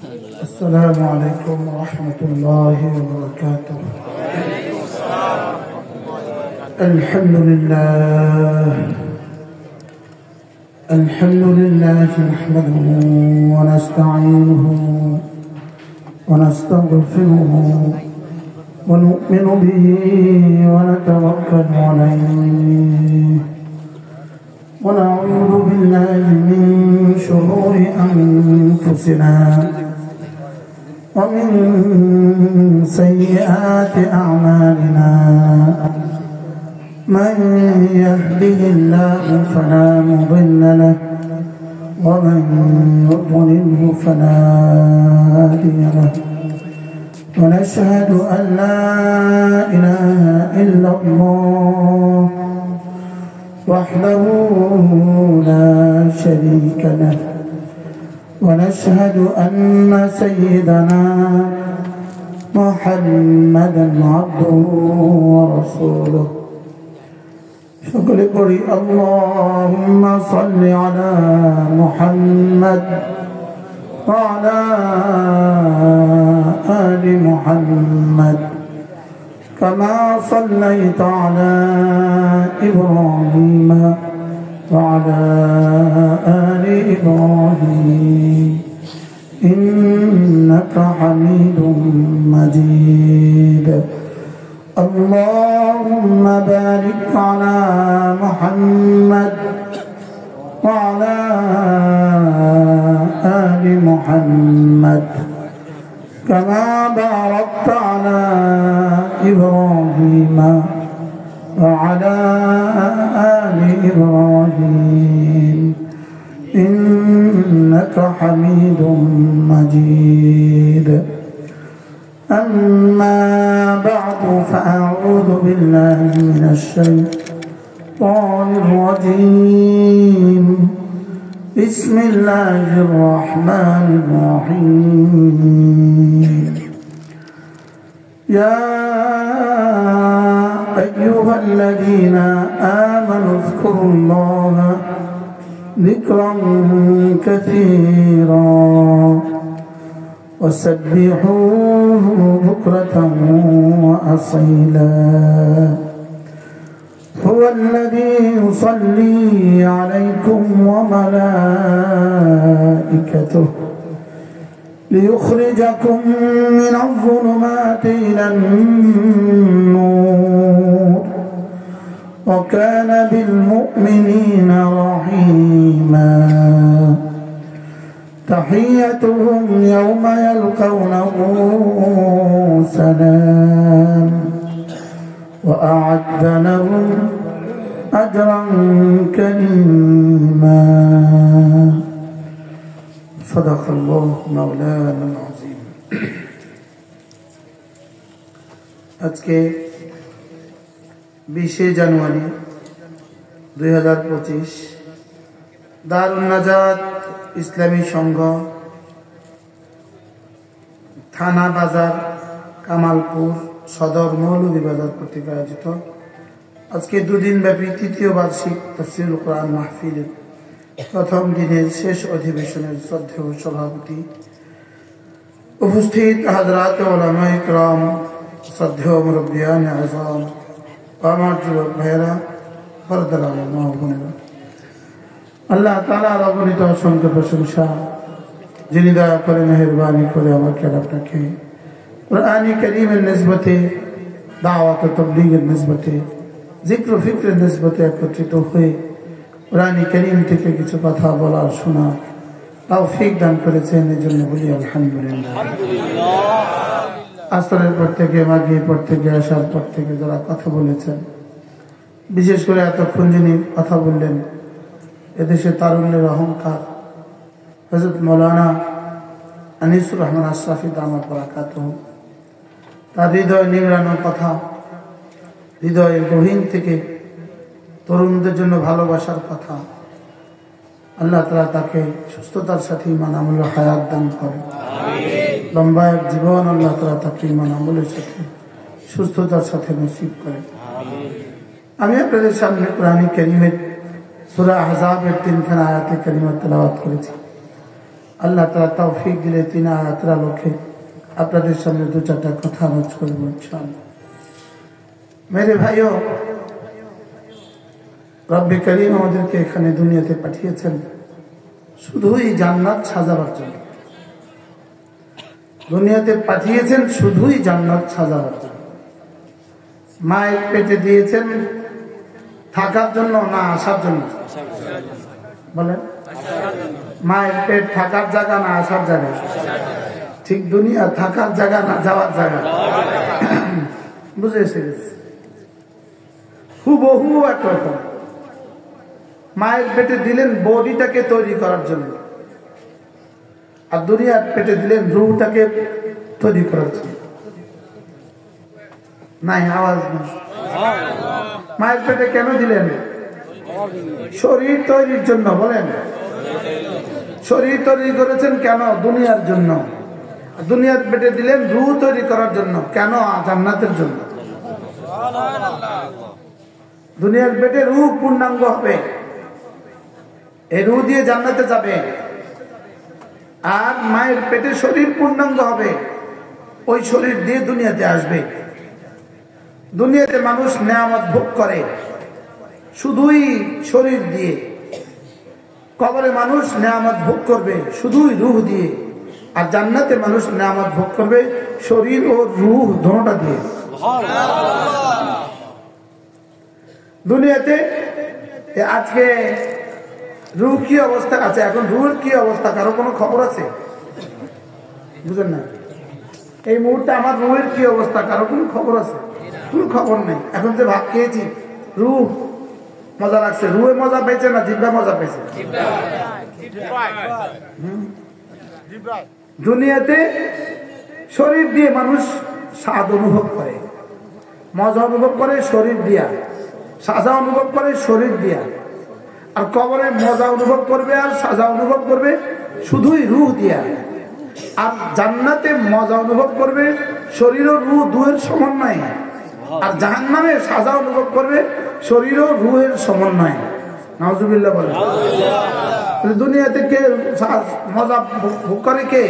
السلام عليكم ورحمة الله وبركاته. الحمد لله نحمده ونستعينه ونستغفره ونؤمن به ونتوكل عليه ونعوذ بالله من شرور أنفسنا ومن سيئات أعمالنا من يهده الله فلا مضل له ومن يضلله فلا هادي له ونشهد أن لا إله إلا الله وحده لا شريك له ونشهد أن سيدنا محمدا عبده ورسوله شكر قري اللهم صل على محمد وعلى آل محمد كما صليت على إبراهيم وعلى آل إبراهيم إنك حميد مجيد اللهم بارك على محمد وعلى آل محمد كما باركت على إبراهيم وعلى آل إبراهيم إنك حميد مجيد أما بعد فأعوذ بالله من الشيطان الرجيم بسم الله الرحمن الرحيم يا أيها الذين آمنوا اذكروا الله ذكرا كثيرا وسبحوه بكرة وأصيلا هو الذي يصلي عليكم وملائكته ليخرجكم من الظلمات إلى النور وكان بالمؤمنين رحيما تحيتهم يوم يلقونه سلام وأعد لهم أجرا كريما صدق الله مولانا العظيم আজকে 20 জানুয়ারি 2025 দারুন নাজাত ইসলামী সংঘ থানা বাজার কামালপুর সদর মৌলভীবাজার কর্তৃক আয়োজিত আজকে দুদিন ব্যাপী তৃতীয় বার্ষিক তাফসীরুল কোরআন মাহফিলের প্রথম দিনের শেষ অধিবেশনের শ্রদ্ধেয় সভাপতি উপস্থিত হযরত উলামায়ে কিরাম শ্রদ্ধেয় মুরব্বিয়ানে আযম আমার যুবক ভাইয়েরা পর্দার আড়ালে মা ও বোনেরা আল্লাহ তাআলার অগণিত অসংখ্য প্রশংসা যিনি দয়া করে মেহেরবানি করে আমাকে আপনাকে কোরআন কারীমের নিসবতে দাওয়াত ও তাবলীগের নিসবতে জিক্র ও ফিকরের নিসবতে একত্রিত হয়ে কোরআন কারীম থেকে কিছু কথা বলার শোনা তৌফিক দান করেছেন এজন্য বলি আলহামদুলিল্লাহ। আসরের পর থেকে মাগরিবের পর থেকে আসার পর থেকে যারা কথা বলেছেন বিশেষ করে এতক্ষণ যিনি কথা বললেন এদেশে তারুণ্যের অহংকার হযরত মাওলানা আনিসুর রহমান আশরাফি দামাত বারাকাতুহু তার হৃদয় নিংড়ানো কথা হৃদয়ের গহীন থেকে তরুণদের জন্য ভালোবাসার কথা আল্লাহ তাআলা তাকে সুস্থতার সাথে ঈমান আমল ও হায়াত দান করেন লম্বা এক জীবন আল্লাহ তাআলা তাকে ঈমান আমলের সাথে সুস্থতার সাথে নসিব করেন আমি আপনাদের সামনে কোরআন কারীমের সূরা আহজাবের 3 খানা আয়াতে কারিমা তেলাওয়াত করেছি আল্লাহ তাআলা তৌফিক দিলে 3 আয়াতের আলোকে আপনাদের সামনে 2-4টা কথা আলোচ করব ইনশাআল্লাহ। মেরে ভাইও, রব্বে করিম আমাদেরকে এখানে দুনিয়াতে পাঠিয়েছেন শুধুই জান্নাত সাজাবার জন্য। দুনিয়াতে পাঠিয়েছেন শুধুই জান্নাত সাজাবার জন্য। মায়ের পেটে দিয়েছেন থাকার জন্য না আসার জন্য? বলেন, মায়ের পেট থাকার জায়গা না আসার জায়গা? ঠিক দুনিয়া থাকার জায়গা না যাওয়ার জায়গা? বুঝে এসে গেছে। হুবহু একরকম। মায়ের পেটে দিলেন বডিটাকে তৈরি করার জন্য, আর দুনিয়ার পেটে দিলেন রূহটাকে তৈরি করার জন্য। নাই আওয়াজ নেই। মায়ের পেটে কেন দিলেন? শরীর তৈরির জন্য। বলেন, শরীর তৈরি করেছেন কেন? দুনিয়ার জন্য। দুনিয়ার পেটে দিলেন রূহ তৈরি করার জন্য। কেন? জান্নাতের জন্য। দুনিয়ার পেটে রূহ পূর্ণাঙ্গ হবে, এই রূহ দিয়ে জান্নাতে যাবে। আর মায়ের পেটে শরীর পূর্ণাঙ্গ হবে, ওই শরীর দিয়ে দুনিয়াতে আসবে। দুনিয়াতে মানুষ নেয়ামত ভোগ করে শুধুই শরীর দিয়ে, কবরে মানুষ নেয়ামত ভোগ করবে শুধুই রূহ দিয়ে, আর জান্নাতে মানুষ নেয়ামত ভোগ করবে শরীর ও রূহ দুটোটা দিয়ে। দুনিয়াতে আজকে রূহ কি অবস্থা আছে, এখন রূহের কি অবস্থা কারো কোনো খবর আছে? বুঝেন না? এই মুহূর্তে আমার রূহের কি অবস্থা কারো কোনো খবর আছে? কোনো খবর নেই। এখন যে ভাত খেয়েছি, রূহ মজা লাগছে, রূহে মজা পেয়েছে না জিহ্বা মজা পেয়েছে? দুনিয়াতে শরীর দিয়ে মানুষ স্বাদ অনুভব করে, মজা অনুভব করে শরীর দিয়া, সাজা অনুভব করে শরীর দিয়া। আর কবরে মজা অনুভব করবে আর সাজা অনুভব করবে শুধুই রূহ দিয়া। আর জান্নাতে মজা অনুভব করবে শরীর ও রূহ দুয়ের সমন্বয়। আর জাহান্নামে সাজা অনুভব করবে শরীর ও রূহের সমন্বয়। নাউজুবিল্লাহ বলেন। দুনিয়াতে কে মজা ভোগ করে? কে?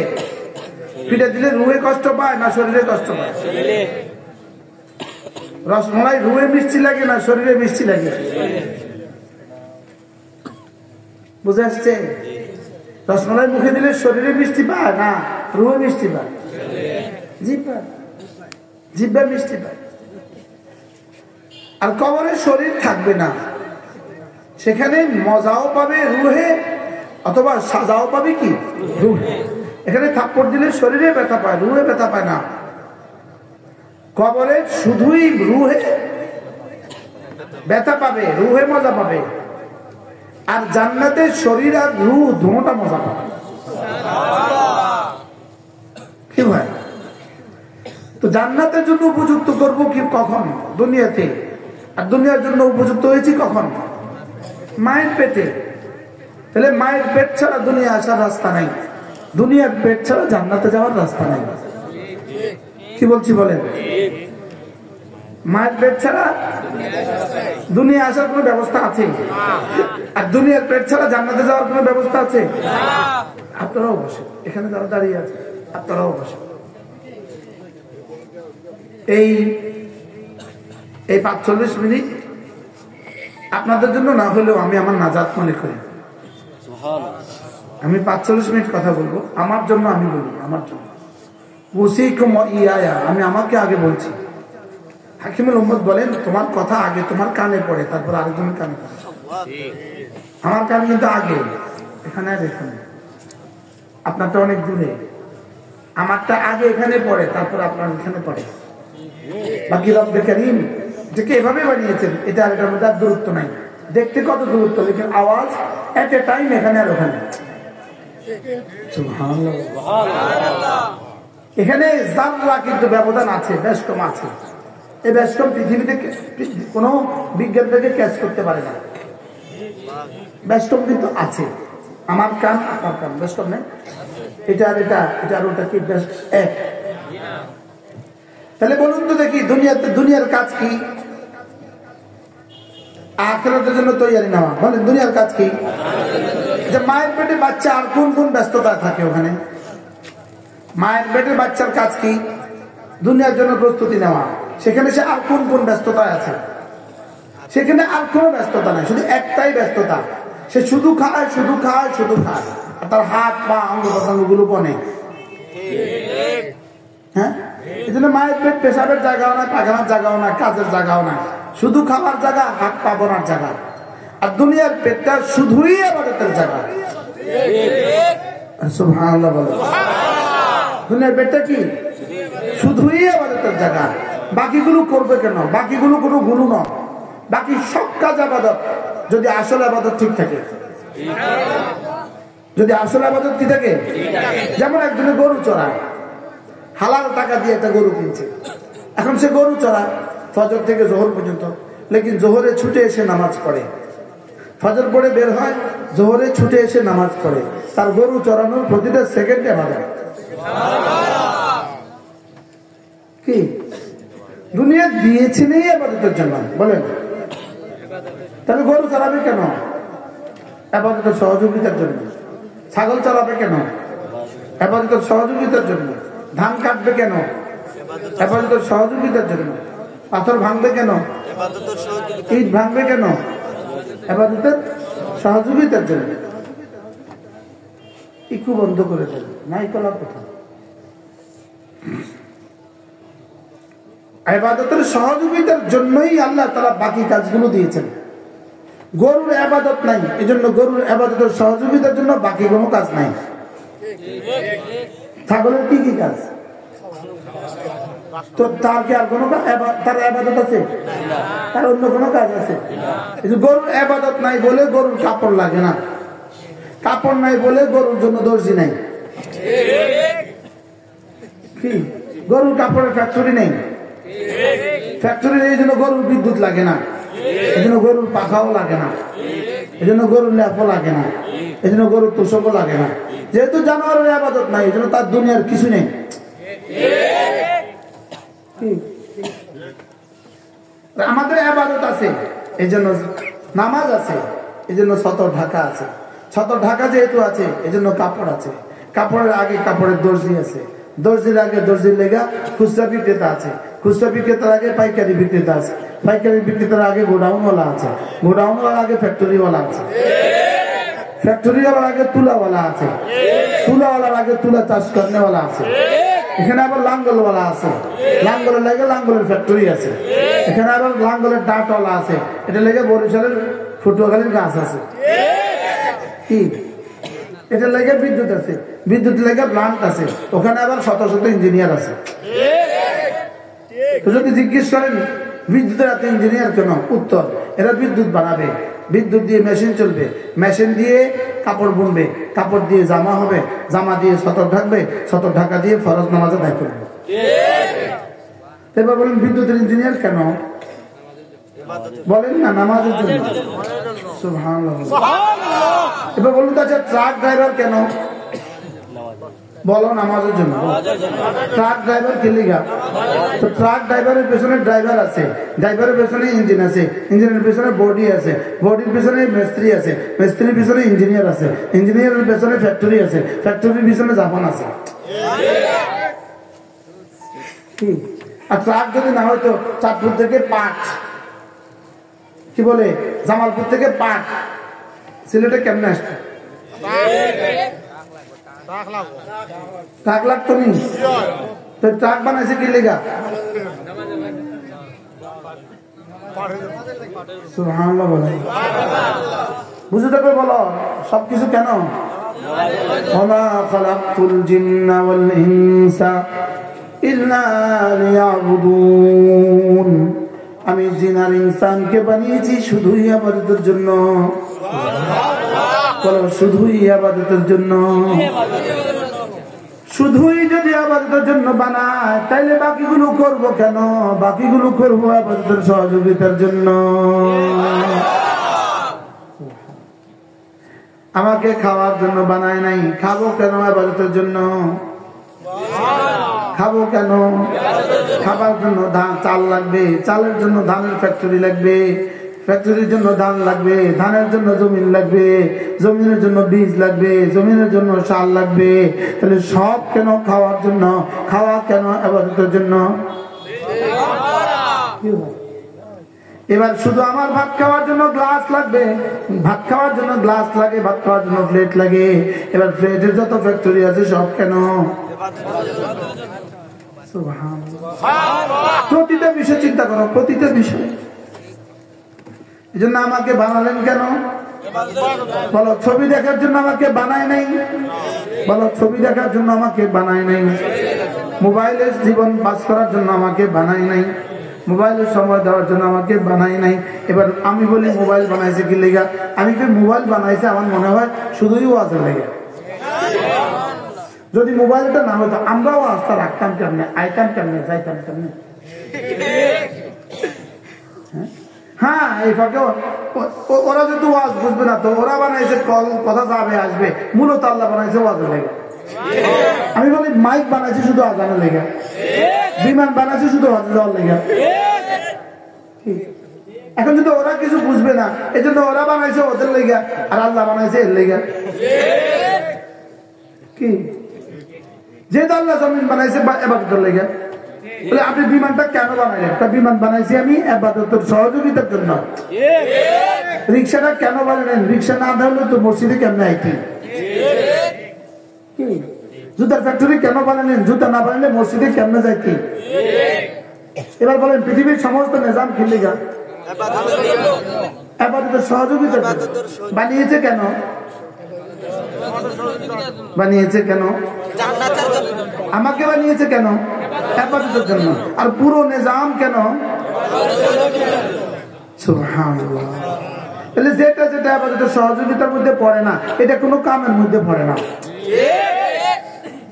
পিঠে দিলে রূহে কষ্ট পায় না শরীরে কষ্ট পায়? রসমলাই রূহে মিষ্টি লাগে না শরীরে মিষ্টি লাগে? বুঝে আসছে? রসমলাই মুখে দিলে শরীরে মিষ্টি পায় না রূহে মিষ্টি পায়? জিহ্বা মিষ্টি পায়। আর কবরে শরীর থাকবে না, সেখানে মজাও পাবে রূহে অথবা সাজাও পাবে কি? রূহে। এখানে থাপ্পড় দিলে শরীরে ব্যথা পায়, রূহে ব্যথা পায় না। কবরে শুধুই রূহে ব্যথা পাবে, রূহে মজা পাবে। আর জান্নাতে শরীর আর রূহ দুটোটা মজা পাবে। কি ভাই? তো জান্নাতের জন্য উপযুক্ত করব কি কখন? দুনিয়াতে। আর দুনিয়ার জন্য উপযুক্ত হয়েছি কখন? মায়ের পেটে। তাহলে মায়ের পেট ছাড়া দুনিয়া আসার রাস্তা নাই, দুনিয়ার পেট ছাড়া জান্নাতে যাওয়ার রাস্তা নাই। কি বলছি বলেন? মায়ের পেট ছাড়া দুনিয়া আসার কোনো ব্যবস্থা আছে? আর দুনিয়ার পেট ছাড়া জান্নাতে যাওয়ার কোনো ব্যবস্থা আছে? আপনারাও বসে, এখানে যারা দাঁড়িয়ে আছে আপনারাও বসে। এই 45 মিনিট আপনাদের জন্য না হলেও আমি আমার নাজাত মনে করি। আমি 45 মিনিট কথা বলবো আমার জন্য, আমি বলি আমার জন্য। আমি আমাকে আগে বলছি। হাকিমুল উম্মত বলেন, তোমার কথা আগে তোমার কানে পড়ে, তারপর আরেকজনের কানে পড়ে। আমার কান কিন্তু আগে, এখানে আর এখানে। আপনারটা অনেক দূরে, আমারটা আগে এখানে পড়ে, তারপর আপনার এখানে পড়ে। বাকি রব্বে কারীম যাকে এভাবে বানিয়েছেন, এটা আর এটার মধ্যে আর দূরত্ব নাই। দেখতে কত দূরত্ব, লেকিন আওয়াজ এট এ টাইম এখানে আর ওখানে। এখানে জাররা কিন্তু ব্যবধান আছে, বেশ কম আছে। এই বেশ কম পৃথিবীতে কোনো বিজ্ঞান থেকে ক্যাচ করতে পারে না। বেশ কম কিন্তু আছে। আমার কান আপনার কান বেশ কম নেই, এটা আর এটা, এটা আর ওটা কি বেশ এক? তাহলে বলুন তো দেখি, দুনিয়ার কাজ কি? আখিরাতের জন্য তৈরি নেওয়া। বলেন দুনিয়ার কাজ কি? যে মায়ের পেটে বাচ্চা আর কোন কোন ব্যস্ততা থাকে ওখানে? মায়ের পেটের বাচ্চার কাজ কি? দুনিয়ার জন্য প্রস্তুতি নেওয়া। সেখানে সে আর কোন কোন ব্যস্ততায় আছে? সেখানে আর কোনো ব্যস্ততা নাই, শুধু একটাই ব্যস্ততা, সে শুধু খায় শুধু খায় শুধু খায়, আর তার হাত পা অঙ্গ প্রত্যঙ্গ গুলো বনে। হ্যাঁ, এই জন্য মায়ের পেট পেশাবের জায়গাও না, পায়খানার জায়গাও না, কাজের জায়গাও না, শুধু খাবার জায়গা, হাত পা বোনার জায়গা। আর দুনিয়ার পেটটা শুধুই ইবাদতের জায়গা। সুবহানাল্লাহ বলো। দুনিয়ার পেটটা কি? শুধুই ইবাদতের জায়গা। বাকিগুলো করবে কেন? বাকিগুলো কোনো গুরু নয়, বাকি সব কাজ ইবাদত, যদি আসল ইবাদত ঠিক থাকে। যদি আসল ইবাদত কি থাকে? যেমন একজনে গরু চড়ায়, হালাল টাকা দিয়ে একটা গরু কিনছে, এখন সে গরু চড়ায় ফজর থেকে জোহর পর্যন্ত, লেকিন জোহরে ছুটে এসে নামাজ পড়ে, ফজর পড়ে বের হয়, জোহরে ছুটে এসে নামাজ পড়ে, তার গরু চড়ানোর প্রতিটা সেকেন্ডে ইবাদত। কি দুনিয়া দিয়েছে নেই ইবাদতের জন্য? বলেন, তাহলে গরু চালাবে কেন? ইবাদতের সহযোগিতার জন্য। ছাগল চালাবে কেন? ইবাদতের সহযোগিতার জন্য। ধান কাটবে কেন? ইবাদতের সহযোগিতার জন্য। পাথর ভাঙবে কেন? ইট ভাঙবে কেন? ইবাদতের সহযোগিতার জন্য। ইকু বন্ধ করে দেবে, নাই কলা কোথাও। ইবাদতের সহযোগিতার জন্যই আল্লাহ তাআলা বাকি কাজগুলো দিয়েছেন। গরুর ইবাদত নাই, এজন্য গরুর ইবাদতের সহযোগিতার জন্য বাকি কোনো কাজ নাই। ছাগলের কি কি কাজ? তো তার কি আর কোনো তার ইবাদত আছে? তার অন্য কোনো কাজ আছে? গরুর ইবাদত নাই বলে গরুর কাপড় লাগে না, কাপড় নাই বলে গরুর জন্য দর্জি নাই। কি গরুর কাপড়ের ফ্যাক্টরি নেই? ফ্যাক্টরি নেই, এই জন্য গরুর বিদ্যুৎ লাগে না, এই জন্য গরুর পাখাও লাগে না, এই জন্য গরুর ল্যাপও লাগে না, এই জন্য গরুর তোষকও লাগে না। যেহেতু জানোয়ারের ইবাদত নাই, এই জন্য তার দুনিয়ার কিছু নেই। আমাদের ইবাদত আছে, এই জন্য নামাজ আছে, এই জন্য সতর ঢাকা আছে। সতর ঢাকা যেহেতু আছে, এই জন্য কাপড় আছে। কাপড়ের আগে কাপড়ের দর্জি আছে, দর্জির আগে দর্জির লেগা খুচরা বিক্রেতা আছে, খুচরা বিক্রেতার আগে পাইকারি বিক্রেতা আছে, পাইকারি বিক্রেতার আগে গোডাউনওয়ালা আছে, গোডাউনওয়ালা আগে ফ্যাক্টরিওয়ালা আছে, ফ্যাক্টরিওয়ালার আগে তুলাওয়ালা আছে, তুলাওয়ালার আগে তুলা চাষ করনেওয়ালা আছে। এখানে আবার লাঙ্গলওয়ালা আছে, লাঙ্গলের লেগে লাঙ্গলের ফ্যাক্টরি আছে। এখানে আবার লাঙ্গলের ডাটওয়ালা আছে, এটা লেগে বরিশালের ফুটুয়াখালীর গাছ আছে। কি এটা লেগে বিদ্যুৎ আছে, বিদ্যুৎ লেগে প্লান্ট আছে, ওখানে আবার শত শত ইঞ্জিনিয়ার আছে। যদি জিজ্ঞেস করেন বিদ্যুতের এত ইঞ্জিনিয়ার কেন, উত্তর এরা বিদ্যুৎ বানাবে, বিদ্যুৎ দিয়ে মেশিন চলবে, মেশিন দিয়ে কাপড় বুনবে, কাপড় দিয়ে জামা হবে, জামা দিয়ে সতর ঢাকবে, সতর ঢাকা দিয়ে ফরজ নামাজ আদায় করবে। এবার বলেন বিদ্যুতের ইঞ্জিনিয়ার কেন? বলেন না, নামাজের জন্য। সুবহানাল্লাহ। এবার বলুন তো, আচ্ছা ট্রাক ড্রাইভার কেন? বলো নামাজের জন্য। ট্রাক ড্রাইভার কে লিগা? তো ট্রাক ড্রাইভারের পেছনে ড্রাইভার আছে, ড্রাইভারের পেছনে ইঞ্জিন আছে, ইঞ্জিনের পেছনে বডি আছে, বডির পেছনে মিস্ত্রি আছে, মিস্ত্রির পেছনে ইঞ্জিনিয়ার আছে, ইঞ্জিনিয়ারের পেছনে ফ্যাক্টরি আছে, ফ্যাক্টরির পেছনে জাপান আছে। আর ট্রাক যদি না হয়তো চাঁদপুর থেকে পাট, কি বলে জামালপুর থেকে পাট সিলেটে কেমনে আসতো? ট্রাক লাগতো নি? তো ট্রাক বানাইছে কি লেগা? সুবহানাল্লাহ বলে বুঝে থাকবে, বলো সবকিছু কেন? ওমা খালাকতুল জিন্না ওয়াল ইনসা ইল্লা লিয়াবুদুন, আমি জিন আর ইনসানকে বানিয়েছি শুধুই ইবাদতের জন্য। বলো শুধুই ইবাদতের জন্য। শুধুই যদি ইবাদতের জন্য বানায়, তাইলে বাকিগুলো করব কেন? বাকিগুলো করব ইবাদতের সহযোগিতার জন্য। আমাকে খাওয়ার জন্য বানায় নাই, খাবো কেন? ইবাদতের জন্য। খাবো কেন? খাবার জন্য ধান চাল লাগবে, চালের জন্য ধানের ফ্যাক্টরি লাগবে, ফ্যাক্টরির জন্য ধান লাগবে, ধানের জন্য জমিন লাগবে, জমিনের জন্য বীজ লাগবে, জমিনের জন্য সার লাগবে। তাহলে সব কেন? খাওয়ার জন্য। খাওয়া কেন? ইবাদতের জন্য। এবার শুধু আমার ভাত খাওয়ার জন্য গ্লাস লাগবে, ভাত খাওয়ার জন্য গ্লাস লাগে, ভাত খাওয়ার জন্য প্লেট লাগে। এবার প্লেটের যত ফ্যাক্টরি আছে সব কেন? প্রতিটা বিষয় চিন্তা করো, প্রতিটা বিষয়। এই জন্য আমাকে বানালেন কেন? বলো, ছবি দেখার জন্য আমাকে বানায় নাই। বলো, ছবি দেখার জন্য আমাকে বানায় নাই। মোবাইলের জীবন পাস করার জন্য আমাকে বানায় নাই। মোবাইলের সময় দেওয়ার জন্য আমাকে বানাই নাই। এবার আমি বলি মোবাইল বানাইছে কি লেগা? আমি কি মোবাইল বানাইছে আমার মনে হয় শুধুই ওয়াজের লেগে। যদি মোবাইলটা না হতো আমরাও আস্থা রাখতাম কেমনে, আইতাম কেমনে, যাইতাম কেমনে? হ্যাঁ, এই ফাঁকে ওরা যদি ওয়াজ বুঝবে না তো ওরা বানাইছে কল, কথা যাবে আসবে, মূলত আল্লাহ বানাইছে ওয়াজের লেগে। আমি বলি মাইক বানাইছে শুধু আজানের লেগে, বিমান বানাইছে শুধু হজে যাওয়ার লেগে। এখন যদি ওরা কিছু বুঝবে না, এই জন্য ওরা বানাইছে ওদের লেগে, আর আল্লাহ বানাইছে এর লেগে। কি যেহেতু আল্লাহ জমিন বানাইছে ইবাদতের লেগে, বলে আপনি বিমানটা কেন বানাইলেন? বিমান বানাইছি আমি ইবাদতের সহযোগিতার জন্য। রিক্সাটা কেন বানালেন? রিক্সা না ধরলে তো মসজিদে কেমনে আইতি? জুতার ফ্যাক্টরি কেন বানালেন? জুতা না বানালে মসজিদে কেমনে যাইতি? এবার বলেন পৃথিবীর সমস্ত নিজাম কি লেগা? ইবাদতের সহযোগিতা। বানিয়েছে কেন? বানিয়েছে কেন? আমাকে বানিয়েছে কেন? ইবাদতের জন্য। আর পুরো নিজাম কেন? সুবহানাল্লাহ। তাহলে যেটা যেটা ইবাদতের সহযোগিতার মধ্যে পড়ে না, এটা কোনো কামের মধ্যে পড়ে না।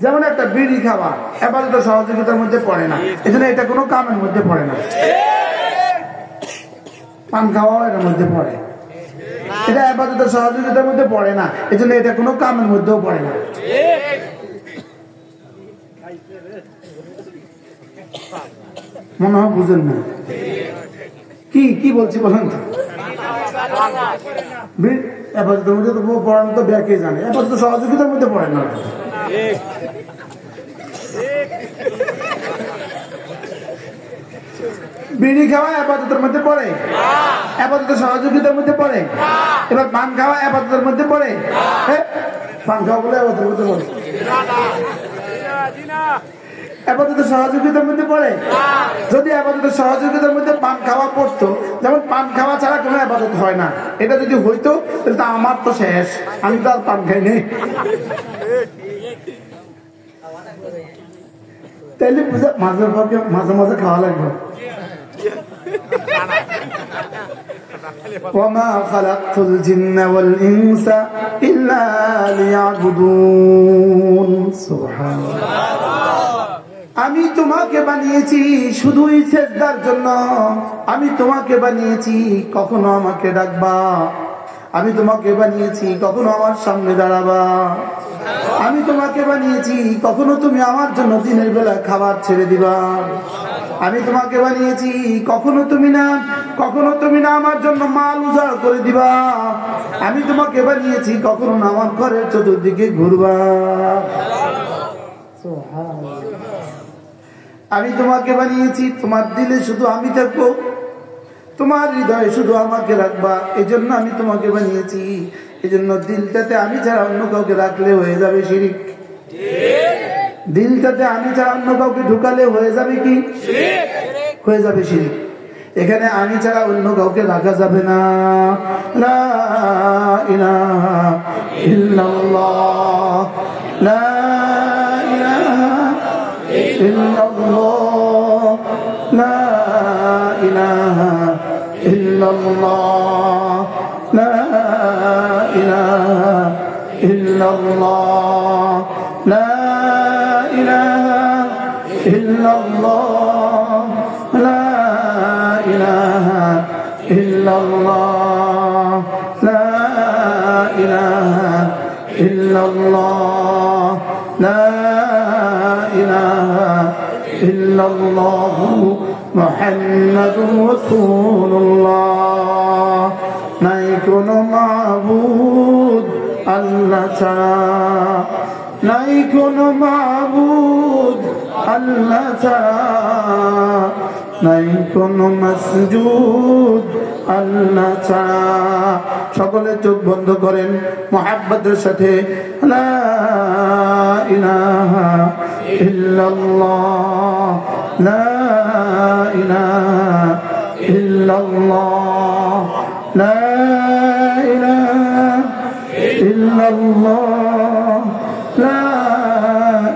যেমন একটা বিড়ি খাওয়া ইবাদতের সহযোগিতার মধ্যে পড়ে না, এজন্য এটা কোনো কামের মধ্যে পড়ে না। পান খাওয়াও এর মধ্যে পড়ে, এটা ইবাদতের সহযোগিতার মধ্যে পড়ে না, এজন্য এটা কোনো কামের মধ্যেও পড়ে না। মনে হয় বুঝেন না কি কি বলছি বলেন তো? ইবাদতের মধ্যে তো পড়ানো তো ব্যাকে জানে, ইবাদতের সহযোগিতার মধ্যে পড়ে না। বিড়ি খাওয়া ইবাদতের মধ্যে পড়ে, ইবাদতের সহযোগিতার মধ্যে পড়ে। এবার পান খাওয়া ইবাদতের মধ্যে পড়ে, পান খাওয়া বলে ইবাদতের মধ্যে পড়ে, ইবাদতের সহযোগিতার মধ্যে পড়ে। যদি ইবাদতের সহযোগিতার মধ্যে পান খাওয়া পড়তো, যেমন পান খাওয়া ছাড়া কোনো ইবাদত হয় না, এটা যদি হইতো তাহলে তো আমার তো শেষ, আমি তো আর পান খাই নেই। তাইলে বুঝে মাঝে মাঝে মাঝে খাওয়া লাগবে। وما خلقت الجن والإنس إلا ليعبدون سبحان الله। আমি তোমাকে বানিয়েছি শুধুই সিজদার জন্য। আমি তোমাকে বানিয়েছি কখনো আমাকে ডাকবা, আমি তোমাকে বানিয়েছি কখনো আমার সামনে দাঁড়াবা, আমি তোমাকে বানিয়েছি কখনো তুমি আমার জন্য দিনের বেলা খাবার ছেড়ে দিবা, আমি তোমাকে বানিয়েছি কখনো তুমি না আমার জন্য মাল উজাড় করে দিবা, আমি তোমাকে বানিয়েছি কখনো না আমার ঘরের চতুর্দিকে ঘুরবা। আমি তোমাকে বানিয়েছি তোমার দিলে শুধু আমি থাকবো, তোমার হৃদয়ে শুধু আমাকে রাখবা, এই জন্য আমি তোমাকে বানিয়েছি। এই জন্য দিলটাতে আমি ছাড়া অন্য কাউকে রাখলে হয়ে যাবে শিরিক। দিলটাতে আমি ছাড়া অন্য কাউকে ঢুকালে হয়ে যাবে কি? হয়ে যাবে শিরিক। এখানে আমি ছাড়া অন্য কাউকে রাখা যাবে না। লা ইলাহা ইল্লাল্লাহ, লা ইলাহা ইল্লাল্লাহ, লা ইলাহা ইল্লাল্লাহ, লা ইলাহা ইল্লাল্লাহ, লা ইলাহা ইল্লাল্লাহ, লা ইলাহা ইল্লাল্লাহ, লা ইলাহা ইল্লাল্লাহ, লা ইলাহা ইল্লাল্লাহ, মুহাম্মাদুর রাসূলুল্লাহ। নাই কোনো মাবুদ আল্লাহ ছাড়া, নাই কোনো মাবুদ আল্লাহ ছাড়া, নাই কোনো মাসজুদ আল্লাহ ছাড়া। সকলে চোখ বন্ধ করেন মুহাব্বতের সাথে লা ইলাহা ইল্লাল্লাহ, লা ইলাহা ইল্লাল্লাহ, লা ইলাহা ইল্লাল্লাহ, লা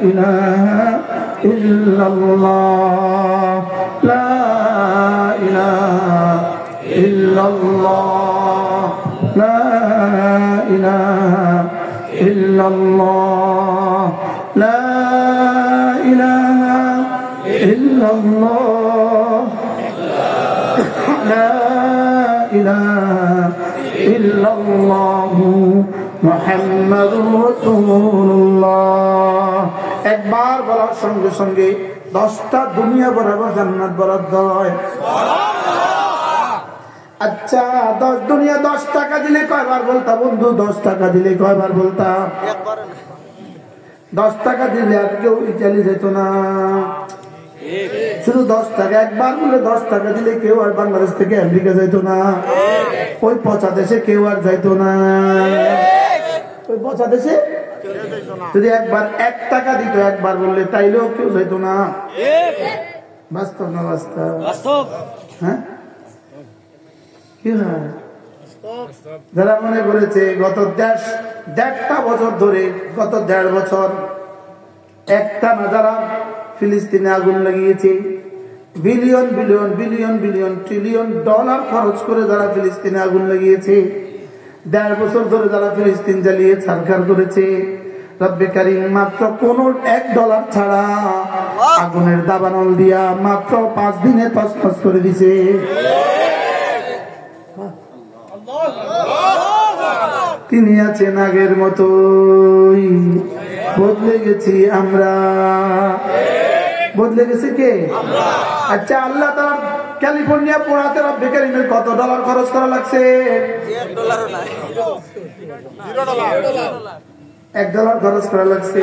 ইলাহা ইল্লাল্লাহ, লা ইলাহা ইল্লাল্লাহ, লা ইলাহা ইল্লাল্লাহ, লা ইলাহা ইল্লাল্লাহ, লা ইলাহা ইল্লাল্লাহ মুহাম্মাদুর রাসূলুল্লাহ। একবার বলার সঙ্গে সঙ্গে 10টা দুনিয়া বরাবর জান্নাত বরাদ্দ হয়। আচ্ছা 10 দুনিয়া 10 টাকা দিলে কয়বার বলতা বন্ধু? 10 টাকা দিলে কয়বার বলতা? 10 টাকা দিলে আর কেউ ইতালি যেত না, শুধু 10 টাকা। একবার বলে 10 টাকা দিলে কেউ আর বাংলাদেশ থেকে আমেরিকা যাইত না, ওই পচা দেশে কেউ আর যাইত না, ওই পচা দেশে যদি একবার 1 টাকা দিত একবার বললে তাইলেও কেউ যাইত না। বাস্তব না বাস্তব? হ্যাঁ কি হয়? যারা মনে করেছে গত 1.5 বছর ধরে, গত 1.5 বছর একটা না যারা ফিলিস্তিনে আগুন লাগিয়েছে, billion billion billion billion trillion dollar খরচ করে যারা ফিলিস্তিনে আগুন লাগিয়েছে, 1.5 বছর ধরে যারা ফিলিস্তিন জ্বালিয়ে ছারখার করেছে, রব্বে কারীম মাত্র কোন $1 ছাড়া আগুনের দাবানল দিয়া মাত্র 5 দিনে তছনছ করে দিছে। তিনি আছেন আগের মতোই, বদলে গেছি আমরা। বদলে গেছে কে? আচ্ছা আল্লাহ তাআলা ক্যালিফোর্নিয়া পড়াতে রব্বে কারীমের কত ডলার খরচ করা লাগছে? $1 খরচ করা লাগছে।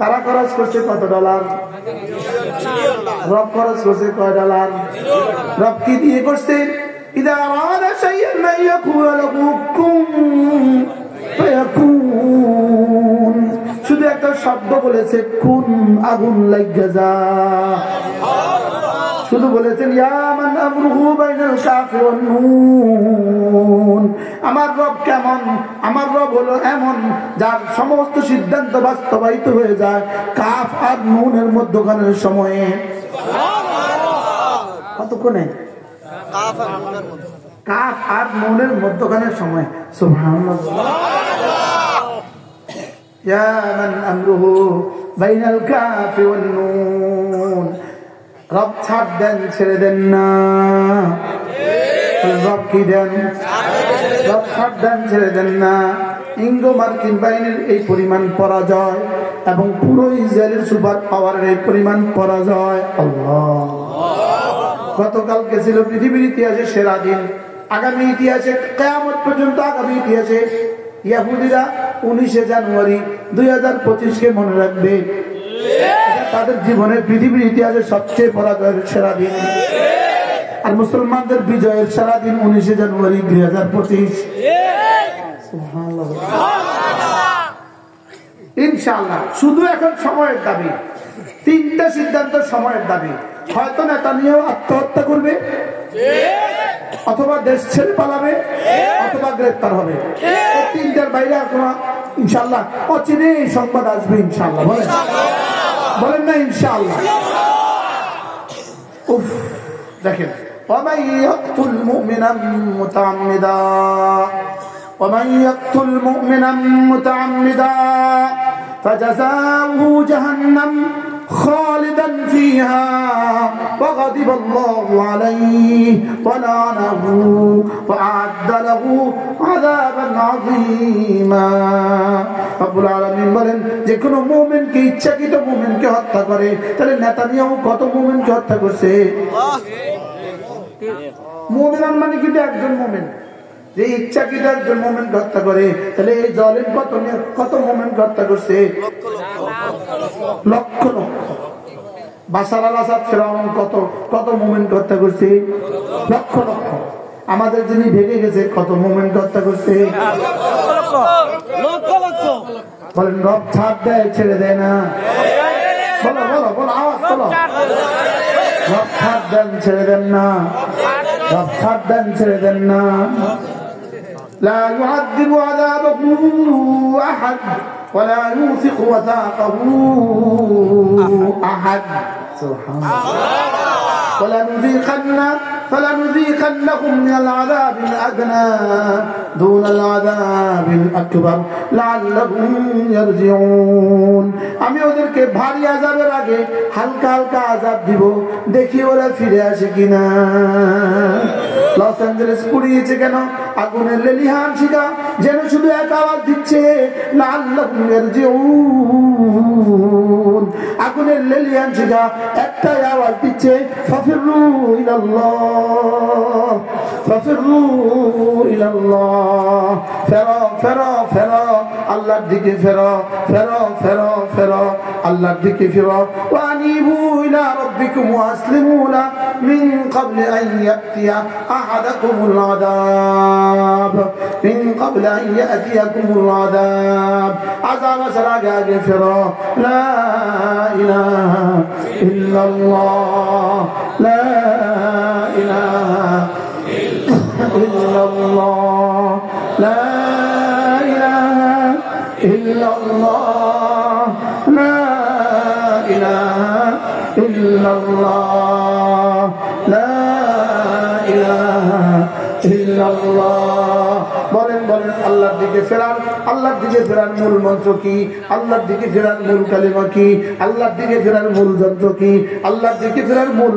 তারা খরচ করছে কত ডলার? রব খরচ করছে কয় ডলার? রব কি দিয়ে করছে? ইদা আরাদা শাইআন মান ইয়াকুল লাহু কুন ফায়াকুন। শুধু একটা শব্দ বলেছে কুন, আগুন লাগা যা। শুধু বলেছেন ইয়া মান আমরুহু বাইনাল কাফি ওয়ান নুন। আমার রব কেমন? আমার রব হলো এমন যার সমস্ত সিদ্ধান্ত বাস্তবায়িত হয়ে যায় কাফ আর নুনের মধ্যখানের সময়ে। কতক্ষণে? কাফ আর নুনের মধ্যখানের সময়। সুবহানাল্লাহ। ইয়া মান আমরুহু বাইনাল কাফি ওয়ান নুন। রব ছাড় দেন, ছেড়ে দেন না। রব কি দেন? রব ছাড় দেন, ছেড়ে দেন না। ইঙ্গো মার্কিন বাহিনীর এই পরিমাণ পরাজয় এবং পুরো ইসরায়েলের সুপার পাওয়ারের এই পরিমাণ পরাজয়। আল্লাহ। গতকালকে ছিল পৃথিবীর ইতিহাসে সেরা দিন। আগামী ইতিহাসে কিয়ামত পর্যন্ত আগামী ইতিহাসে ইহুদিরা 19 জানুয়ারি 2025 মনে রাখবে। তাদের জীবনের পৃথিবীর ইতিহাসে সবচেয়ে পরাজয়ের সেরা দিন। আর মুসলমানদের বিজয়ের সেরা দিন 19 জানুয়ারি 2025। সুবহানাল্লাহ। ইনশাআল্লাহ। শুধু এখন সময়ের দাবি, 3টা সিদ্ধান্ত সময়ের দাবি। হয়তো নেতানিয়াহু আত্মহত্যা করবে, অথবা দেশ ছেড়ে পালাবে, অথবা গ্রেফতার হবে। এই 3টার বাইরে কোনো ইনশাআল্লাহ অচিরে সংবাদ আসবে ইনশাআল্লাহ। বলেন না ইনশাআল্লাহ? উফ, দেখেন ومن يقتل مؤمنا متعمدا ومن يقتل مؤمنا متعمدا فجزاؤه جهنم خالدا فيها وغضب الله عليه ولعنه وأعد له عذابا عظيما রব্বুল আলামিন বলেন যে কোন মুমিনকে ইচ্ছাকৃত মুমিনকে হত্যা করে তাহলে নেতানিয়াহু কত মুমিনকে হত্যা করছে মুমিন মানে কিন্তু একজন মুমিন যে ইচ্ছাকৃত একজন মুমিনকে হত্যা করে তাহলে এই জালিম কত মুমিনকে হত্যা করছে লক্ষ লক্ষ বাশার আল আসাদ ফিরআউন কত মুমিনকে হত্যা করছে লক্ষ লক্ষ আমাদের যিনি ভেঙে গেছে কত মুমিনকে হত্যা করছে বলেন রব ছাড় দেয় ছেড়ে দেয় না বলো বলো বলো আওয়াজ বলো রব ছাড় দেন ছেড়ে দেন না রব ছাড় দেন ছেড়ে দেন না لا يعذب عذابه أحد ولا يوثق وثاقه أحد سبحان الله فلنذيقنهم من العذاب الأدنى دون العذاب الأكبر لعلهم يرجعون আমি ওদেরকে ভারী আযাবের আগে হালকা হালকা আযাব দিব দেখি ওরা ফিরে আসে কিনা লস অ্যাঞ্জেলেস পুড়িয়েছে কেন আগুনের লেলিহান শিখা যেন শুধু এক আওয়াজ দিচ্ছে লাআল্লাহুম ইয়ারজিউন আগুনের লেলিহান শিখা একটাই আওয়াজ দিচ্ছে ফাফিরু ইলাল্লাহ ফাফিরু ইলাল্লাহ ফেরো ফেরো ফেরো আল্লাহর দিকে ফেরো ফেরো ফেরো ফেরো আল্লাহর দিকে ফেরো ওয়ানিবু ইলা রাব্বিকুম ওয়াসলিমু লা মিন ক্বাবলি আন ইয়াতিয়া আহাদাকুমুল আযাব মিন ক্বাবলি আন ইয়াতিয়াকুমুল আযাব আযাব আসার আগে ফেরো লা ইলাহা ইল্লাল্লাহ লা ইলাহা ইল্লাল্লাহ লা ইলাহা ইল্লাল্লাহ লা ইলাহা ইল্লাল্লাহ লা ইলাহা ইল্লাল্লাহ বলেন বলেন আল্লাহর দিকে ফেরার আল্লাহর দিকে ফেরার মূল মন্ত্র কি আল্লাহর দিকে ফেরার মূল কালিমা কি আল্লাহর দিকে ফেরার মূল যন্ত্র কি আল্লাহর দিকে ফেরার মূল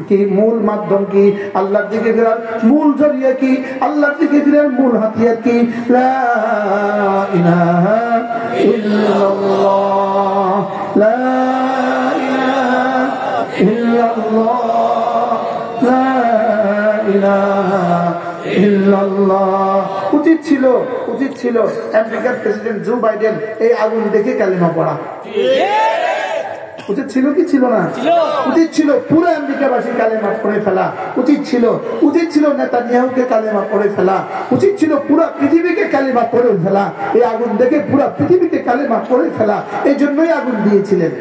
কি মূল মাধ্যম কি আল্লাহর দিকে ফেরার মূল জরিয়া কি আল্লাহর দিকে ফেরার মূল হাতিয়ার কি লা ইলাহা ইল্লাল্লাহ লা ইলাহা ইল্লাল্লাহ লা ইলাহা ইল্লাল্লাহ উচিত ছিল আমেরিকার প্রেসিডেন্ট জো বাইডেন এই আগুন দেখে কালিমা পড়া উচিত ছিল কি ছিল না উচিত ছিল পুরো আমেরিকাবাসী কালেমা পড়ে ফেলা উচিত ছিল নেতানিয়াহুকে কালেমা পড়ে ফেলা উচিত ছিল পুরো পৃথিবীকে কালেমা পড়ে ফেলা এই আগুন দেখে পুরো পৃথিবীকে কালেমা পড়ে ফেলা এই জন্যই আগুন দিয়েছিলেন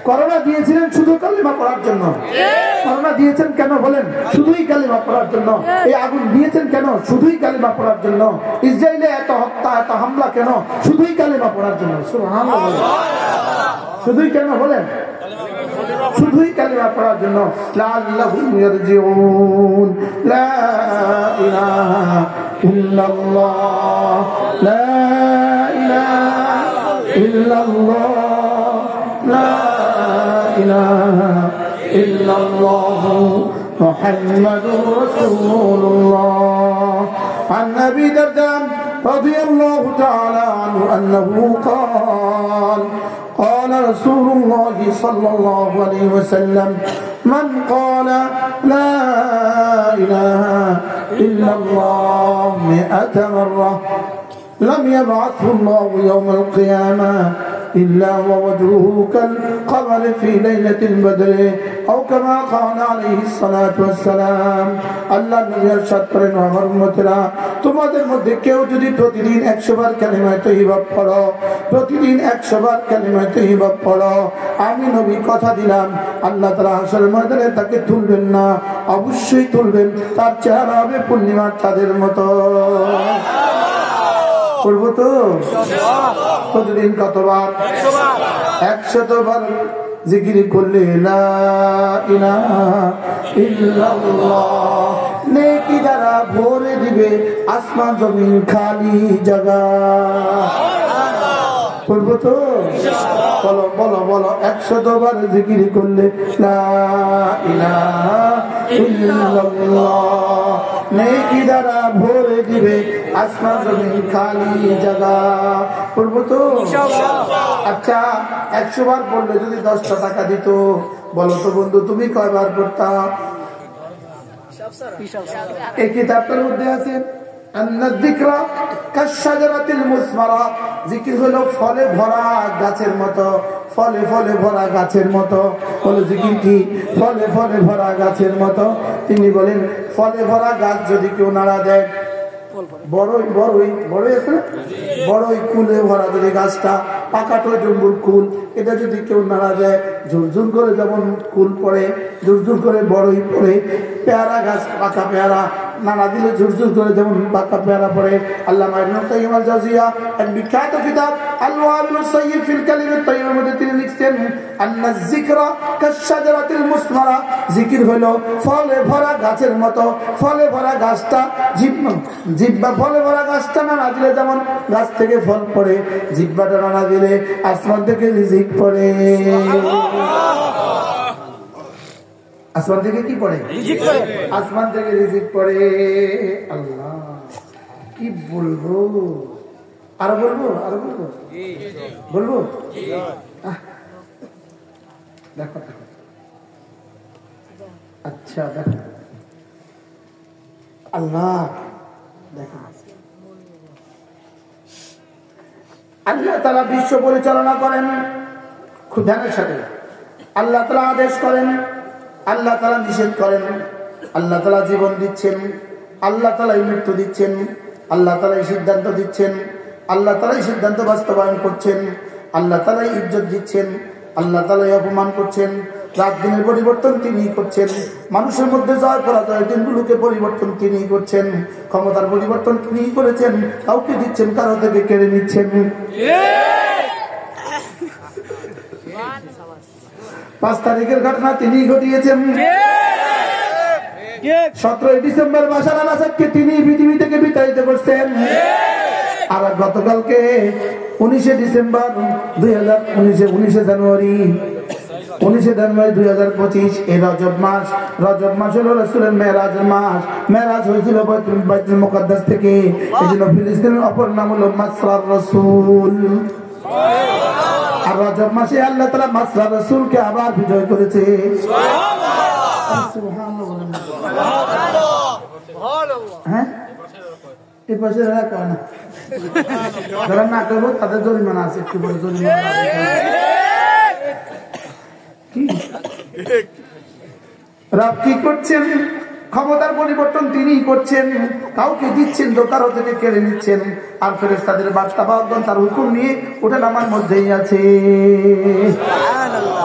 করোনা দিয়েছিলেন শুধু কালেমা পড়ার জন্য করোনা দিয়েছেন কেন বলেন শুধুই কালেমা পড়ার জন্য এই আগুন দিয়েছেন কেন শুধুই কালেমা পড়ার জন্য ইসরায়েলে এত হত্যা এত হামলা কেন শুধুই কালেমা পড়ার জন্য সুবহানাল্লাহ শুধুই কেন বলেন শুধুই কালিমা পড়ার জন্য লাআল্লাহুম ইয়ারজিউন লা ইলাহা ইল্লাল্লাহ লা ইলাহা ইল্লাল্লাহ লা ইলাহা ইল্লাল্লাহ মুহাম্মাদুর রাসূলুল্লাহ عن أبي درداء رضي الله تعالى عنه أنه قال رسول الله صلى الله عليه وسلم من قال لا إله إلا الله 100 مرة لم يبعثه الله يوم القيامة إلا ووجهه كالقمر في ليلة البدر أو كما قال عليه الصلاة والسلام الله নবী ارشاد করেন আমার উম্মতেরা তোমাদের মধ্যে কেউ যদি প্রতিদিন 100 বার কালিমা তাইয়্যিবা পড়ো প্রতিদিন 100 বার কালিমা তাইয়্যিবা পড়ো আমি নবী কথা দিলাম আল্লাহ তাআলা হাশর ময়দানে তাকে তুলবেন না অবশ্যই তুলবেন তার চেহারা হবে পূর্ণিমার চাঁদের মতো করবো তো প্রতিদিন কতবার 100 বার জিকির করলে লা ইলাহা ইল্লাল্লাহ নেকি দ্বারা ভরে দিবে আসমান জমিন খালি জায়গা করবো তো বলো বলো বলো 100 বার জিকির করলে লা ইলাহা ইল্লাল্লাহ নেকি দ্বারা ভরে দিবে আসমান জমিন খালি জায়গা। পড়বো তো? আচ্ছা 100 বার পড়লে যদি 10টা টাকা দিত, বলো তো বন্ধু তুমি কয়বার পড়তা? এই কিতাবটার মধ্যে আছে জিকির হলো ফলে ভরা গাছের মতো, ফলে ফলে ভরা গাছের মতো। বলে জিকির কি? ফলে ফলে ভরা গাছের মতো। তিনি বলেন ফলে ভরা গাছ যদি কেউ নাড়া দেয়, বড়ই বড়ই বড়ই আছে না, বড়ই কুলে ভরা যদি গাছটা, পাকাটো জম্বুর কুল, এটা যদি কেউ নাড়া দেয় ঝুরঝুর করে যেমন কুল পড়ে, ঝুরঝুর করে বড়ই পড়ে, পেয়ারা গাছ পাকা পেয়ারা নাড়া দিলে ঝুরঝুর করে যেমন পাকা পেয়ারা পড়ে। আল্লামা ইবনুল কাইয়্যিম আল জাওজিয়া এক বিখ্যাত কিতাব আল ওয়াবিলুস সাইয়্যিব ফিল কালিমাত তাইয়্যিবার মধ্যে তিনি লিখছেন আন্না যিকরা কাশ-শাজারাতিল মুসমারা, জিকির হলো ফলে ভরা গাছের মতো। ফলে ভরা গাছটা জিহ্বা ফলে ভরা গাছটা নাড়া দিলে যেমন গাছ থেকে ফল পড়ে, জিহ্বাটা নাড়া দিলে আসমান থেকে রিজিক পড়ে। আসমান থেকে কি পড়ে? আসমান থেকে রিজিক পড়ে। আল্লাহ কি বলবো, আরো বলবো, আরো বলবো, বলবো। দেখো আচ্ছা দেখো আল্লাহ, দেখো আল্লাহ তাআলা বিশ্ব পরিচালনা করেন খুব ধ্যানের সাথে। আল্লাহ তাআলা আদেশ করেন, আল্লাহ তাআলা নিষেধ করেন, আল্লাহ তাআলা জীবন দিচ্ছেন, আল্লাহ তাআলা মৃত্যু দিচ্ছেন, আল্লাহ তাআলা সিদ্ধান্ত দিচ্ছেন, আল্লাহ তাআলা সিদ্ধান্ত বাস্তবায়ন করছেন, আল্লাহ তাআলা ইজ্জত দিচ্ছেন, আল্লাহ তাআলা অপমান করছেন। রাত দিনের পরিবর্তন তিনি করছেন, মানুষের মধ্যে জয় পরাজয় দিনগুলোকে পরিবর্তন তিনি করছেন, ক্ষমতার পরিবর্তন তিনি করেছেন, কাউকে দিচ্ছেন কারো থেকে কেড়ে নিচ্ছেন। 5 তারিখের ঘটনা তিনি ঘটিয়েছেন। 17 ডিসেম্বর বাশার আল আসাদকে তিনি পৃথিবী থেকে বিতাড়িত করছেন। আর গতকালকে 19 ডিসেম্বর 19 জানুয়ারি 2025 এই রজব মাস হলো রাসূলের মেরাজের মাস। মেরাজ হয়েছিল বাইতুল মুকাদ্দাস থেকে, এজন্য ফিলিস্তিনের অপর নাম হলো মাসরার রাসূল। আর রজব মাসে আল্লাহ তাআলা মাসরার রাসূলকে আবার বিজয় করেছে। হ্যাঁ এই পাশে যারা না করবো তাদের জরিমানা আছে, একটু বড় জরিমানা। রব কি করছেন? ক্ষমতার পরিবর্তন তিনি করছেন, কাউকে দিচ্ছেন তো কারো থেকে কেড়ে নিচ্ছেন। আর ফেরেশতাদের বার্তা বাহকগণ তার হুকুম নিয়ে ওঠানামার মধ্যেই আছে।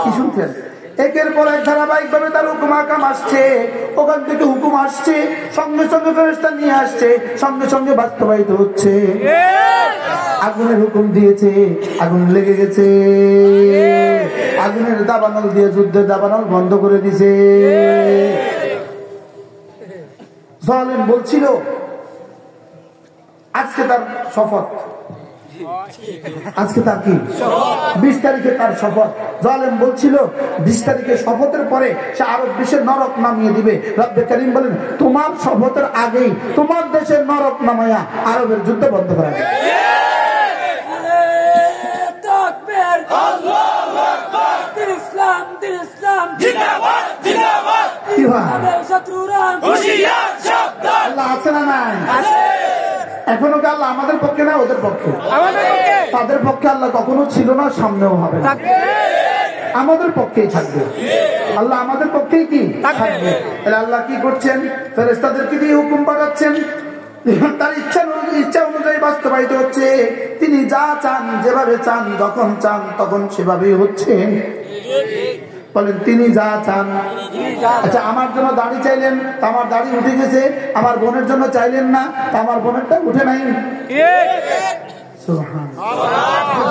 কি শুনছেন? একের পর এক ধারাবাহিক ভাবে তার হুকুম আকাম আসছে, ওখান থেকে হুকুম আসছে, সঙ্গে সঙ্গে ফেরেশতা নিয়ে আসছে, সঙ্গে সঙ্গে বাস্তবায়িত হচ্ছে। আগুনের হুকুম দিয়েছে, আগুন লেগে গেছে, আগুনের দাবানল দিয়ে যুদ্ধের দাবানল বন্ধ করে দিছে। জালেম বলছিল আজকে তার শপথ, আজকে তার কি 20 তারিখে তার শপথ। জালেম বলছিল 20 তারিখে শপথের পরে সে আরব দেশের নরক নামিয়ে দিবে। রব্বে কারীম বলেন তোমার শপথের আগেই তোমার দেশের নরক নামায়া আরবের যুদ্ধ বন্ধ করা হবে। আল্লাহ আছে না নাই? এখনো কি আল্লাহ আমাদের পক্ষে না ওদের পক্ষে? তাদের পক্ষে আল্লাহ কখনো ছিল না, সামনেও হবে না, আমাদের পক্ষেই থাকবে। আল্লাহ আমাদের পক্ষেই কি থাকবে। আল্লাহ কি করছেন? ফেরেশতাদেরকে দিয়ে হুকুম পাঠাচ্ছেন, তার ইচ্ছা অনুযায়ী বাস্তবায়িত হচ্ছে। তিনি যা চান, যেভাবে চান, যখন চান তখন সেভাবেই হচ্ছে। বলেন তিনি যা চান। আচ্ছা আমার জন্য দাড়ি চাইলেন, আমার দাড়ি উঠে গেছে। আমার বোনের জন্য চাইলেন না, আমার বোনেরটা উঠে নাই।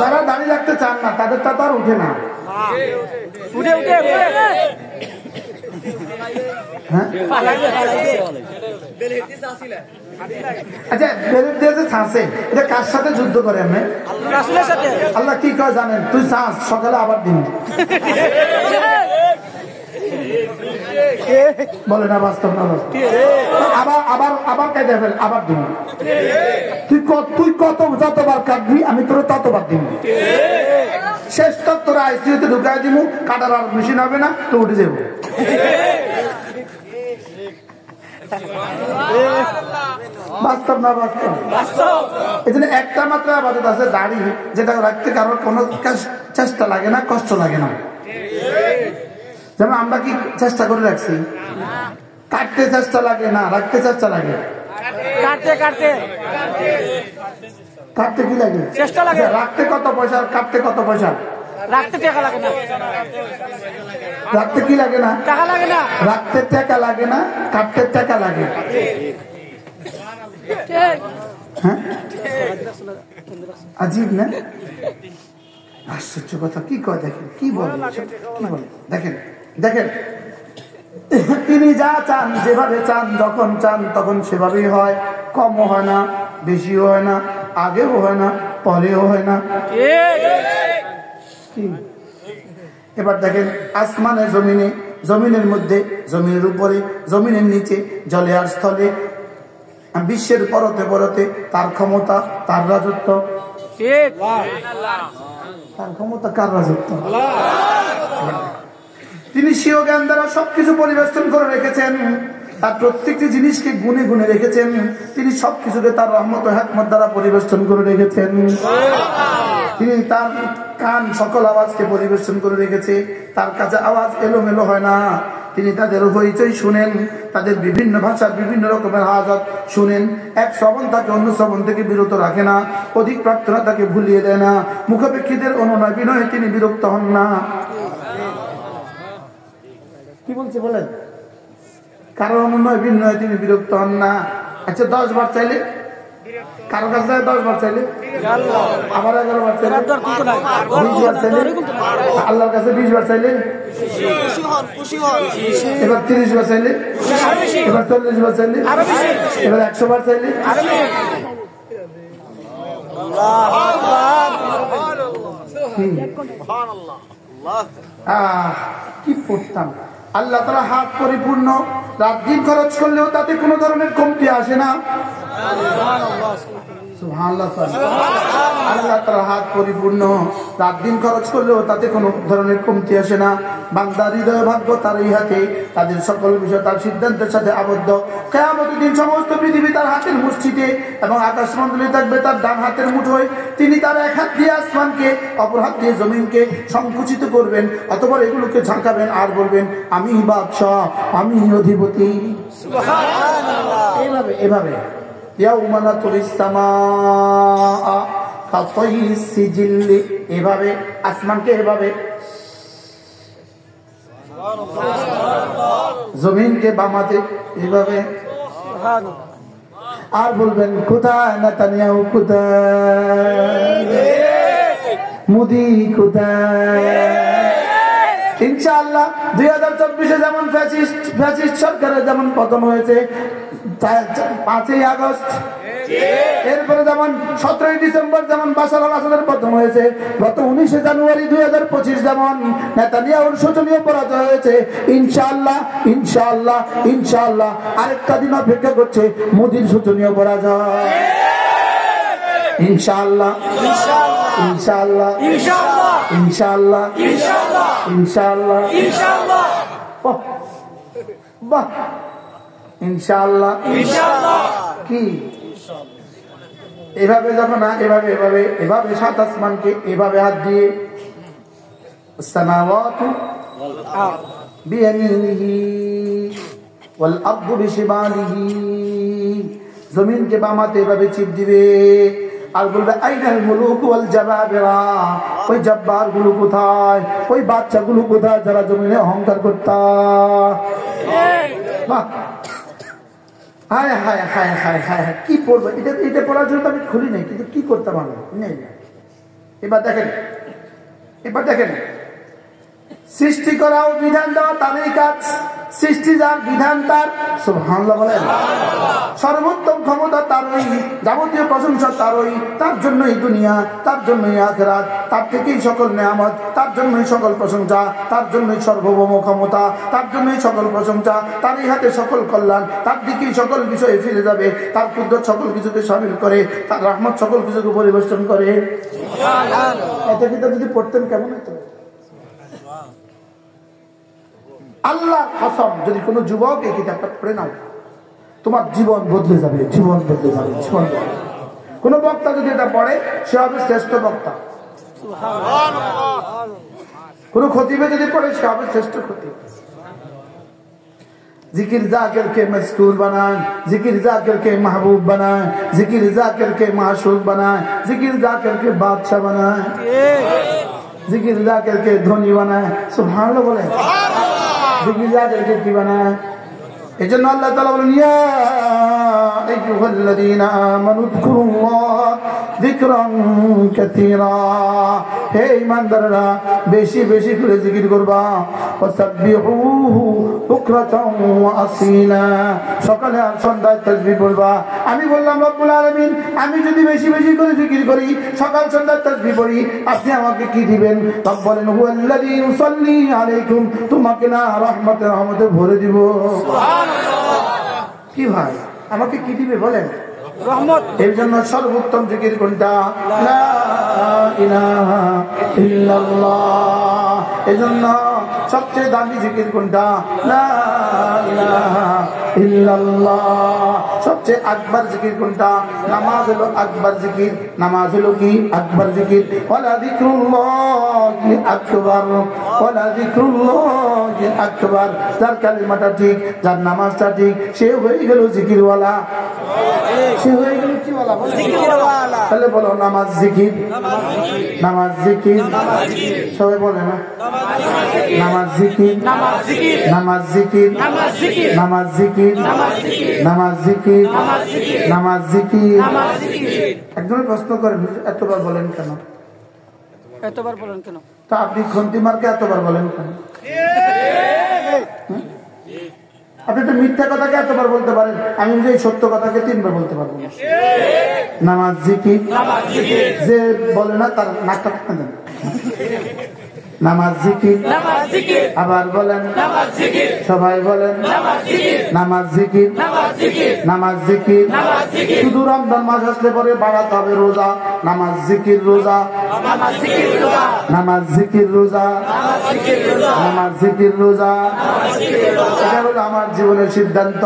যারা দাড়ি রাখতে চান না তাদেরটা তো আর উঠে না। হ্যাঁ আচ্ছা বেলের দিয়ে যে ছাঁচে এটা কার সাথে যুদ্ধ করে আমি আল্লাহ কি কয় জানেন তুই ছাঁচ সকালে আবার দিন বলে না বাস্তব না আবার আবার আবার কাটে ফেল আবার দিন তুই কত যতবার কাটবি আমি তোর ততবার দিব শেষ তক তোরা আইসিইউতে ঢুকাই দিব কাটার আর মেশিন হবে না তো উঠে যাবো বাস্তব না বাস্তব এই জন্য একটা মাত্র আবাদত আছে দাড়ি যেটা রাখতে কারোর কোনো চেষ্টা লাগে না কষ্ট লাগে না যেমন আমরা কি চেষ্টা করে রাখছি কাটতে চেষ্টা লাগে না রাখতে চেষ্টা লাগে কাটতে কি লাগে চেষ্টা লাগে রাখতে কত পয়সা কাটতে কত পয়সা রাখতে টাকা লাগে না রাখতে কি লাগে না টাকা লাগে না রাখতে টাকা লাগে না কাটতে টাকা লাগে হ্যাঁ আজীব না আশ্চর্য কথা কি কয় দেখেন কি বলে দেখেন দেখেন তিনি যা চান যেভাবে চান যখন চান তখন সেভাবেই হয় কমও হয় না বেশিও হয় না আগেও হয় না পরেও হয় না এবার দেখেন আসমানে জমিনে জমিনের মধ্যে জমিনের উপরে জমিনের নিচে জলে আর স্থলে বিশ্বের পরতে পরতে তার ক্ষমতা তার রাজত্ব তার ক্ষমতা কার রাজত্ব তিনি স্বীয় জ্ঞান দ্বারা সবকিছু পরিবেষ্টন করে রেখেছেন তার প্রত্যেকটি জিনিসকে গুনে গুনে রেখেছেন তিনি সবকিছুকে তার রহমত ও হিকমত দ্বারা পরিবেষ্টন করে রেখেছেন তিনি তার কান সকল আওয়াজকে পরিবেষ্টন করে রেখেছে তার কাছে আওয়াজ এলোমেলো হয় না তিনি তাদের হইচই শুনেন তাদের বিভিন্ন ভাষার বিভিন্ন রকমের হাজত শুনেন এক শ্রবণ তাকে অন্য শ্রবণ থেকে বিরত রাখে না অধিক প্রার্থনা তাকে ভুলিয়ে দেয় না মুখাপেক্ষীদের অনুনয় বিনয়ে তিনি বিরক্ত হন না কি বলছে বলেন কারো অনুনয় বিনয়ে তিনি বিরক্ত হন না আচ্ছা 10 বার চাইলে কারো কাছে 10 বার চাইলে আবার 11 বার চাইলে 20 বার চাইলে আল্লাহর কাছে 20 বার চাইলে এবার 30 বার চাইলে এবার 40 বার চাইলে এবার 100 বার চাইলে কি পড়তাম আল্লাহ তাআলা হাত পরিপূর্ণ রাত দিন খরচ করলেও তাতে কোনো ধরনের কমতি আসে না সুবহানাল্লাহ আল্লাহ তাআলা হাত পরিপূর্ণ রাত দিন খরচ করলেও তাতে কোনো ধরনের কমতি আসে না বান্দার হৃদয় ভাগ্য তার এই হাতে তাদের সকল বিষয় তার সিদ্ধান্তের সাথে আবদ্ধ কিয়ামতের দিন সমস্ত পৃথিবী তার হাতের মুষ্টিতে এবং আকাশমণ্ডলী থাকবে তার ডান হাতের মুঠোয় তিনি তার এক হাত দিয়ে আসমানকে অপর হাত দিয়ে জমিনকে সংকুচিত করবেন অথবা এগুলোকে ঝাঁকাবেন আর বলবেন আমি বাদশাহ আমি অধিপতি সুবহানাল্লাহ এভাবে এভাবে এভাবে আসমানকে এভাবে জমিনকে বামাতে এভাবে আর বলবেন কোথায় নেতানিয়াহু কোথায় মোদি কোথায় ইনশাআল্লাহ 2024 যেমন ফ্যাসিস্ট সরকারের যেমন পতন হয়েছে 5ই আগস্ট এরপরে যেমন 17ই ডিসেম্বর যেমন বাশার আল আসাদের পতন হয়েছে গত 19শে জানুয়ারি 2025 যেমন নেতানিয়াহুর শোচনীয় পরাজয় হয়েছে ইনশাআল্লাহ ইনশাআল্লাহ ইনশাআল্লাহ আরেকটা দিন অপেক্ষা করছে মোদির শোচনীয় পরাজয় ইনশাআল্লাহ ইনশাআল্লাহ ইনশাআল্লাহ ইনশাআল্লাহ ইনশাআল্লাহ ইনশাআল্লাহ বাহ ইনশাআল্লাহ ইনশাআল্লাহ কি এভাবে যখন এভাবে এভাবে এভাবে সাত আসমানকে এভাবে হাত দিয়ে সামাওয়াতু বিয়ামিনিহি ওয়াল আরদু বিশিমালিহি জমিনকে বামাতে এভাবে চিপ দিবে আর বলবে আইনাল মুলুক ওয়াল জাবাবিরা ওই জব্বার গুলো কোথায় ওই বাচ্চাগুলো কোথায় যারা জমিনে অহংকার করতা বাহ হায় হায় হায় হায় হায় কি পড়বো এটা পড়ার জন্য আমি খুলি নাই কিন্তু কি করতে পারবো নেই এবার দেখেন সৃষ্টি করাও বিধান দেওয়া তারই কাজ, সৃষ্টি যার বিধান তার, সুবহানাল্লাহ বলেন। সর্বোত্তম ক্ষমতা তারই, যাবতীয় প্রশংসা তারই, তার জন্যই দুনিয়া, তার জন্যই আখিরাত, তার থেকেই সকল নেয়ামত, তার জন্যই সকল প্রশংসা, তার জন্যই সর্বভৌম ক্ষমতা, তার জন্যই সকল প্রশংসা, তারই হাতে সকল কল্যাণ, তার দিকেই সকল বিষয়ে ফিরে যাবে, তার কুদরত সকল কিছুকে শামিল করে, তার রহমত সকল কিছুকে পরিবেষ্টন করে। এটা কিতাব যদি পড়তেন কেমন হতো? আল্লাহর কসম, যদি কোনো যুবক এই কিতাবটা পড়ে নাও, তোমার জীবন বদলে যাবে, জীবন বদলে যাবে, জীবন বদলে যাবে। কোন বক্তা যদি এটা পড়ে সে হবে শ্রেষ্ঠ বক্তা, কোন খতিবে যদি পড়ে সে হবে শ্রেষ্ঠ খতিব। जिकिर जाकिर के मस्कूर बनाए, जिकिर जाकिर के महबूब बनाए, जिकिर जाकिर के माशूक बनाए, जिकिर जाकिर के बादशाह बनाए, जिकिर जाकिर के धोनी बनाए। सुभान अल्लाह बोले, जिकिर जाकिर के की बनाए। এজন্য আল্লাহ তাআলা বলেন, ইয়া আইয়ুহাল্লাযীনা আমানু যকুরুল্লাহ যিকরান কাসীরা, হে ঈমানদাররা বেশি বেশি করে জিকির করবা, ওয়াসাব্বিহুহু বুকরাতাও ওয়া আসীলা, সকালে আর সন্ধ্যায় তাসবিহ পড়বা। আমি বললাম রব্বুল আলামিন, আমি যদি বেশি বেশি করে জিকির করি, সকাল সন্ধ্যায় তাসবিহ পড়ি, আপনি আমাকে কি দিবেন? রব বলেন, হুয়াল্লাযী ইউসাল্লি আলাইকুম, তোমাকে না রহমতে রহমতে ভরে দিব। কি ভাই আমাকে কি দিবে বলেন? রহমত। এর জন্য সর্বোত্তম জিকির কোনটা? লা ইলাহা ইল্লাল্লাহ। এজন্য সবচেয়ে দামি জিকির কোনটা? লা ইলাহা ইল্লাল্লাহ। সবচেয়ে আকবার জিকির কোনটা? নামাজ হলো আকবার জিকির। নামাজ হলো কি? আকবার জিকির। ওয়ালা যিকরুল্লাহি আকবার, ওয়ালা যিকরুল্লাহি আকবার। যার কালিমাটা ঠিক, যার নামাজটা ঠিক, সে হয়ে গেল জিকিরওয়ালা, সে হয়ে গেল কি ওয়ালা? জিকিরওয়ালা। তাহলে বলো নামাজ জিকির, নামাজ জিকির, সবাই বলে না? নামাজ জিকির, নামাজ জিকির, নামাজ জিকির, নামাজ জিকির, নামাজ জিকির, নামাজ জিকির। একজনের প্রশ্ন করেন, এতবার বলেন কেন? এতবার বলেন কেন? তা আপনি খন্তিমারকে এতবার বলেন কেন? আপনি তো মিথ্যা কথাকে এতবার বলতে পারেন, আমি এই সত্য কথাকে 3 বার বলতে পারবো না। নামাজ জিকির, যে বলে না তার নাকটা দেন। নামাজ জিকির, আবার বলেন, সবাই বলেন নামাজ জিকির, নামাজ জিকির। শুধু রমজান মাস আসলে পরে বাড়াতে হবে রোজা, নামাজ জিকির রোজা, নামাজ জিকির রোজা, নামাজ জিকির রোজা। এটা হলো আমার জীবনের সিদ্ধান্ত,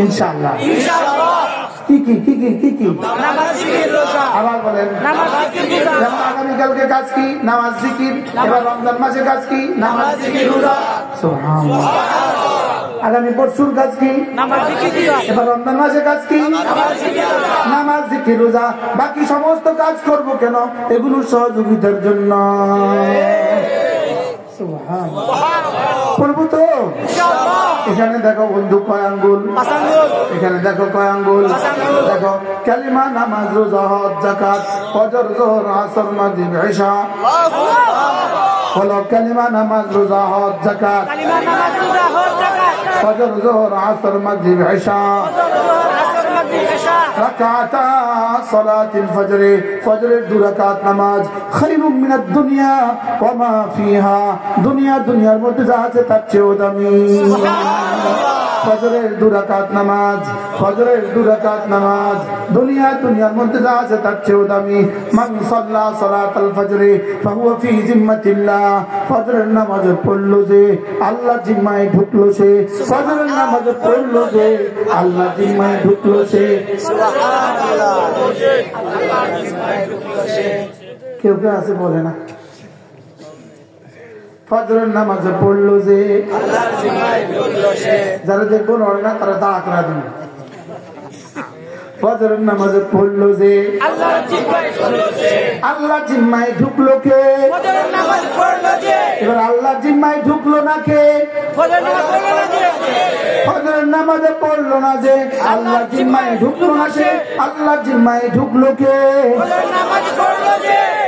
ইনশাআল্লাহ। কি কি কি কি কি কি? আবার বলেন। যেমন আগামীকালকে কাজ কি? নামাজ জিকির। এবার রমজান মাসে কাজ কি? নামাজ জিকির রোজা। সুবহানাল্লাহ। আগামী পরশুর কাজ কি? নামাজ জিকির। এবার রমজান মাসে কাজ কি? নামাজ জিকির রোজা। বাকি সমস্ত কাজ করব কেন? এগুলো সহযোগিতার জন্য। পড়বো তো? এখানে দেখো বন্ধু কয় আঙ্গুল, এখানে দেখো কয় আঙ্গুল, দেখো কালিমা, নামাজ, রোজা, হজ, যাকাত, ফজর, যোহর, আসর, মাগরিব, ইশা। বলো কালিমা, নামাজ, রোজা, হজ, যাকাত, ফজর, যোহর, আসর, মাগরিব, ইশা। রাকাতা সালাতুল ফজর, ফজরের 2 রাকাত নামাজ, খায়রুম মিনাদ দুনিয়া ওয়া মা ফিহা, দুনিয়ার মধ্যে যা আছে তার চেয়েও দামি। ফজরের 2 রাকাত নামাজ, ফজরের 2 রাকাত নামাজ, দুনিয়ার মধ্যে যা আছে তার চেয়েও দামি। মান সাল্লা সালাতাল ফজর ফাহুয়া ফি জিম্মাতিল্লাহ, ফজরের নামাজ পড়লো যে আল্লাহ জিম্মায় ঢুকলো সে, ফজরের নামাজ পড়লো যে আল্লাহ জিম্মায় ঢুকলো সে। সুবহানাল্লাহ। আল্লাহ জিম্মায় ঢুকলো সে। কেউ কেউ আছে বলে না, ফজরের নামাজে পড়লো যে আল্লাহর জিম্মায় ঢুকলো সে। যারা দেখবো নড়ে না তারা দাঁড়া করে দিন। ফজরের নামাজে পড়লো যে আল্লাহর জিম্মায় ঢুকলো সে, আল্লাহ জিম্মায় ঢুকলো কে? ফজরের নামাজ পড়লো যে। এবার আল্লাহ জিম্মায় ঢুকলো না কে? ফজরের নামাজ পড়লো না যে, ফজরের নামাজে পড়লো না যে আল্লাহ জিম্মায় ঢুকলো না সে, আল্লাহ জিম্মায় ঢুকলো কে? ফজরের নামাজ পড়লো যে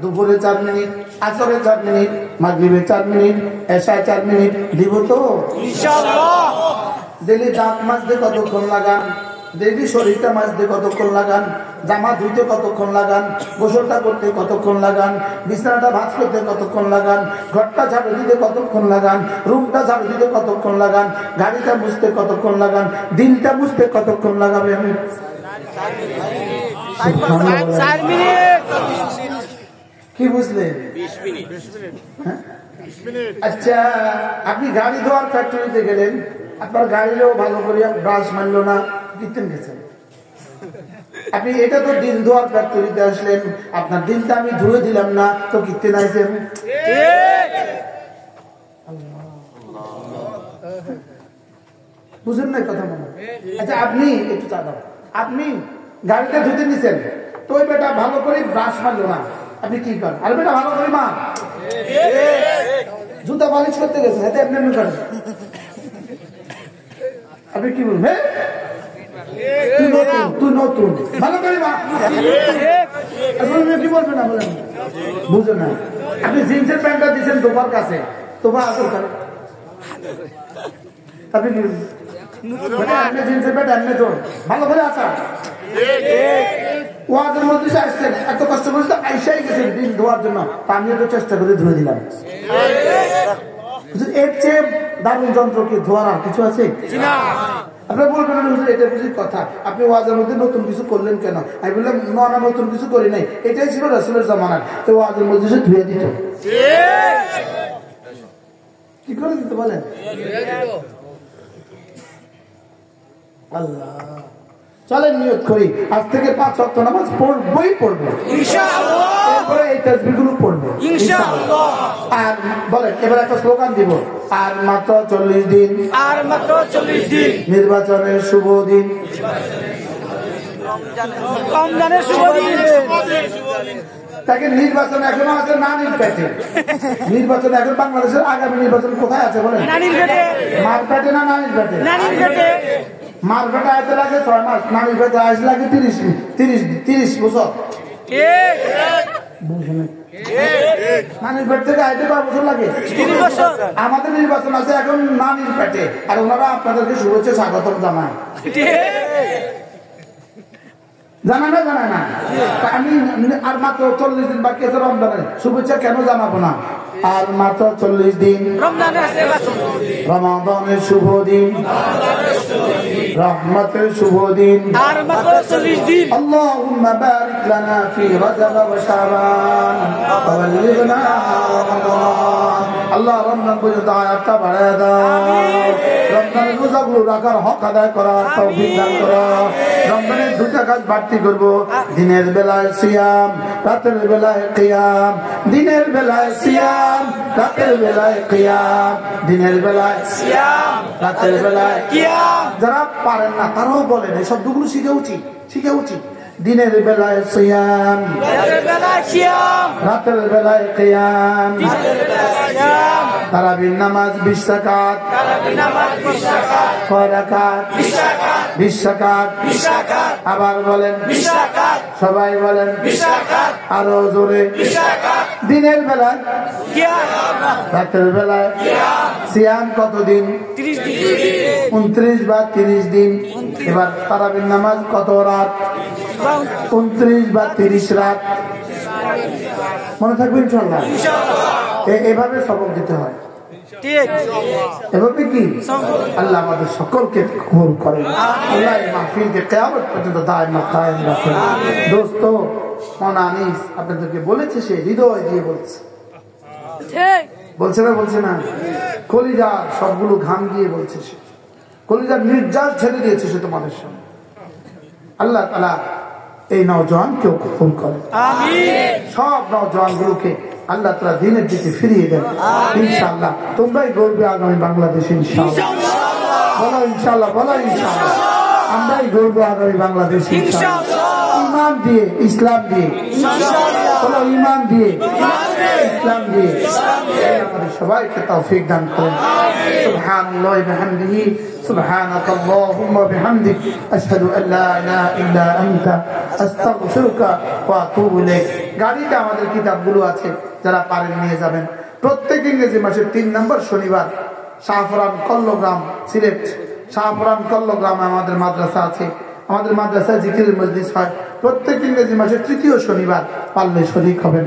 দুপুরে 4 মিনিট, আসরে 4 মিনিট, মাগরিবে 4 মিনিট, এশায় 4 মিনিট দিব তো ইনশাআল্লাহ। ডেলি দাঁত মাজতে কতক্ষণ লাগান, ডেলি শরীরটা মাজতে কতক্ষণ লাগান, জামা ধুইতে কতক্ষণ লাগান, গোসলটা করতে কতক্ষণ লাগান, বিছানাটা ভাঁজ করতে কতক্ষণ লাগান, ঘরটা ঝাড়ু দিতে কতক্ষণ লাগান, রুমটা ঝাড়ু দিতে কতক্ষণ লাগান, গাড়িটা মুছতে কতক্ষণ লাগান, দিনটা মুছতে কতক্ষণ লাগাবেন? 4 মিনিট। কি বুঝলেন? হ্যাঁ? আচ্ছা, আপনি গাড়ি ধোয়ার ফ্যাক্টরিতে গেলেন, আপনার গাড়িরও ভালো করে ব্রাশ মারলো না, কীর্তন গেছেন। আপনি এটা তো দিন ধোয়ার ফ্যাক্টরিতে আসলেন, আপনার দিনটা আমি ধুয়ে দিলাম না, তো কীর্তন আইছেন। বুঝেন না কথা মনে? আচ্ছা, আপনি একটু চা দাও, আপনি গাড়িটা ধুতে নিছেন, তো ওই বেটা ভালো করে ব্রাশ মারলো না, আপনি কি করেন? আরে বেটা ভালো করে মা, জুতা পালিশ করতে গেছেন, এতে আপনি এমনি করেন, আপনি কি বলবেন? তুই নতুন ভালো করে মা, কি বলবেন না? বলেন, বুঝেন না? আপনি জিন্সের প্যান্টটা দিচ্ছেন তোমার কাছে, তোমার আসল করে আপনি কি জিন্সের প্যান্ট এমনি তো ভালো করে আসা ওয়াজের মধ্যে আসছেন, এত কষ্ট করে তো আইসাই গেছেন দিন ধোয়ার জন্য, আমি তো চেষ্টা করে ধুয়ে দিলাম। এর চেয়ে দারুণ যন্ত্র কি ধোয়ার আর কিছু আছে? আপনার বলবেন এটা বুঝি কথা, আপনি ওয়াজের মধ্যে নতুন কিছু করলেন কেন? আমি বললাম না, নতুন কিছু করি নাই, এটাই ছিল রাসূলের জামানার, তো ওয়াজের মধ্যে সে ধুয়ে দিত। কি করে দিতে বলেন? আল্লাহ, চলেন নিয়ত করি আজ থেকে 5 ওয়াক্ত নামাজ পড়বই পড়বো ইনশাআল্লাহ, এরপরে এই তাসবিহগুলো পড়বো ইনশাআল্লাহ। আর বলেন, এবার একটা স্লোগান দিব, আর মাত্র 40 দিন, আর মাত্র 40 দিন, নির্বাচনের শুভ দিন, রমজানের শুভ দিন। তাকে নির্বাচন এখনো আছে নানির পেটে, নির্বাচন এখন বাংলাদেশের আগামী নির্বাচন কোথায় আছে বলেন? নানির পেটে। মার পেটে না নানির পেটে? নানির পেটে। মার পেটে আইতে লাগে 6 মাস, নানির পেটে আসতে লাগে 30 বছর। নানির পেট থেকে আইতে 5 বছর লাগে, 30 বছর। আমাদের নির্বাচন আছে এখন নানির পেটে, আর ওনারা আপনাদেরকে শুভেচ্ছা স্বাগতম জানায়। জানা না জানা না? আমি আর মাত্র 40 দিন বাকি আছে রমজানের, শুভেচ্ছা কেন জানাবো না? আর মাত্র 40 দিন, রমাদানের শুভ দিন, রহমতের শুভ দিন, আর মাত্র 40 দিন। আল্লাহুম্মা বারিক লানা ফি রজব ওয়া শাবান ওয়া বাল্লিগনা রমাদান। আল্লাহ রমজান পর্যন্ত আয়াতটা বাড়ায় দাও, রমজানের রোজাগুলো রাখার হক আদায় করার তৌফিক দান করো। রমজানের 2টা কাজ বাড়তি করব, দিনের বেলায় সিয়াম, রাতের বেলায় কিয়াম। দিনের বেলায় সিয়াম, রাতের বেলায় কিয়াম। দিনের বেলায় সিয়াম, রাতের বেলায় কিয়াম। যারা পারেন না তারাও বলেন, এই শব্দগুলো শিখা উচিত। দিনের বেলায় সিয়াম, রাতের বেলায় সিয়াম, রাতের বেলায় কিয়াম। দিনের বেলায় সিয়াম। তারাবির নামাজ 20 রাকাত, তারাবির নামাজ 20 রাকাত, কয় রাকাত? 20 রাকাত, 20 রাকাত। 20 রাকাত, আবার বলেন, 20 রাকাত, সবাই বলেন, 20 রাকাত, আরো জোরে। 20 রাকাত। দিনের বেলায়, কিয়াম, রাতের বেলায় সিয়াম কতদিন? 30 দিন। 29 বা 30 দিন। এবার তারাবির নামাজ কত রাত? 29 বা 30 রাত। মনে থাকবে ইনশাআল্লাহ? এভাবে সবক দিতে হয়, ঠিক। এভাবে কি আল্লাহ আমাদের সকলকে কবুল করেন। আল্লাহ এই মাহফিলকে কিয়ামত পর্যন্ত দায়মা কায়েম রাখেন। দোস্ত আনিস আপনাদেরকে বলেছে, সে হৃদয় দিয়ে বলছে, ঠিক বলছে না? কলিজার সবগুলো ঘাম দিয়ে বলছে, সে কলিজার নির্যাস ছেড়ে দিয়েছে সে তোমাদের সামনে। আল্লাহ তাআলা এই নওজোয়ানকেও কবুল করেন, আমিন। সব নওজোয়ানগুলোকে আল্লাহ তাআলা দ্বীনের দিকে ফিরিয়ে দেন ইনশাআল্লাহ। তোমরাই গর্বে আগামী বাংলাদেশ ইনশাআল্লাহ। বলো ইনশাআল্লাহ, বলো ইনশাআল্লাহ। আমরাই গর্বে আগামী বাংলাদেশ ইনশাআল্লাহ। ঈমান দিয়ে, ইসলাম দিয়ে। বলো ঈমান দিয়ে, ইসলাম দিয়ে আমাদের সবাইকে তৌফিক দান করেন। সুবহানাল্লাহি ওয়া বিহামদিহি সুবহানাকাল্লাহুম্মা ওয়া বিহামদিক আশহাদু আল লা ইলাহা ইল্লা আনতা আস্তাগফিরুকা ওয়া আতুবু ইলাইক। গাড়িতে আমাদের কিতাবগুলো আছে, যারা পারেন নিয়ে যাবেন। প্রত্যেক ইংরেজি মাসের 3 নম্বর শনিবার শাহপুরান কল্লগ্রাম সিলেট, শাহপুরান কল্লগ্রামে আমাদের মাদ্রাসা আছে। আমাদের মাদ্রাসায় জিকিরের মজলিস হয় প্রত্যেক ইংরেজি মাসের 3য় শনিবার, পারলে শরীক হবেন।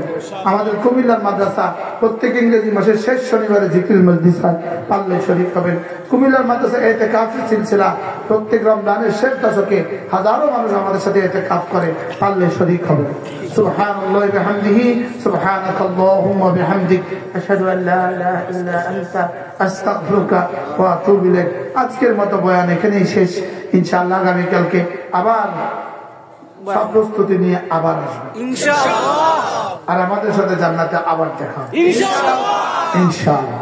আমাদের কুমিল্লার মাদ্রাসা প্রত্যেক ইংরেজি মাসের শেষ শনিবারে জিকিরের মজলিস হয়, পারলে শরীক হবেন। কুমিল্লার মাদ্রাসা ইতিকাফের সিলসিলা প্রত্যেক রমজানের শেষ দশকে হাজারো মানুষ আমাদের সাথে ইতিকাফ করে, পারলে শরীক হবেন। সুবহানাল্লাহি ওয়া বিহামদিহি সুবহানাকাল্লাহুম্মা ওয়া বিহামদিক আশহাদু আল লা ইলাহা ইল্লা আনতা আস্তাগফিরুকা ওয়া আতুবু ইলাইক। আজকের মতো বয়ান এখানেই শেষ। ইনশাআল্লাহ আগামী কালকে আবার সব প্রস্তুতি নিয়ে আবার আসবে ইনশাআল্লাহ, আর আমাদের সাথে জান্নাতে আবার দেখা ইনশাআল্লাহ, ইনশাআল্লাহ।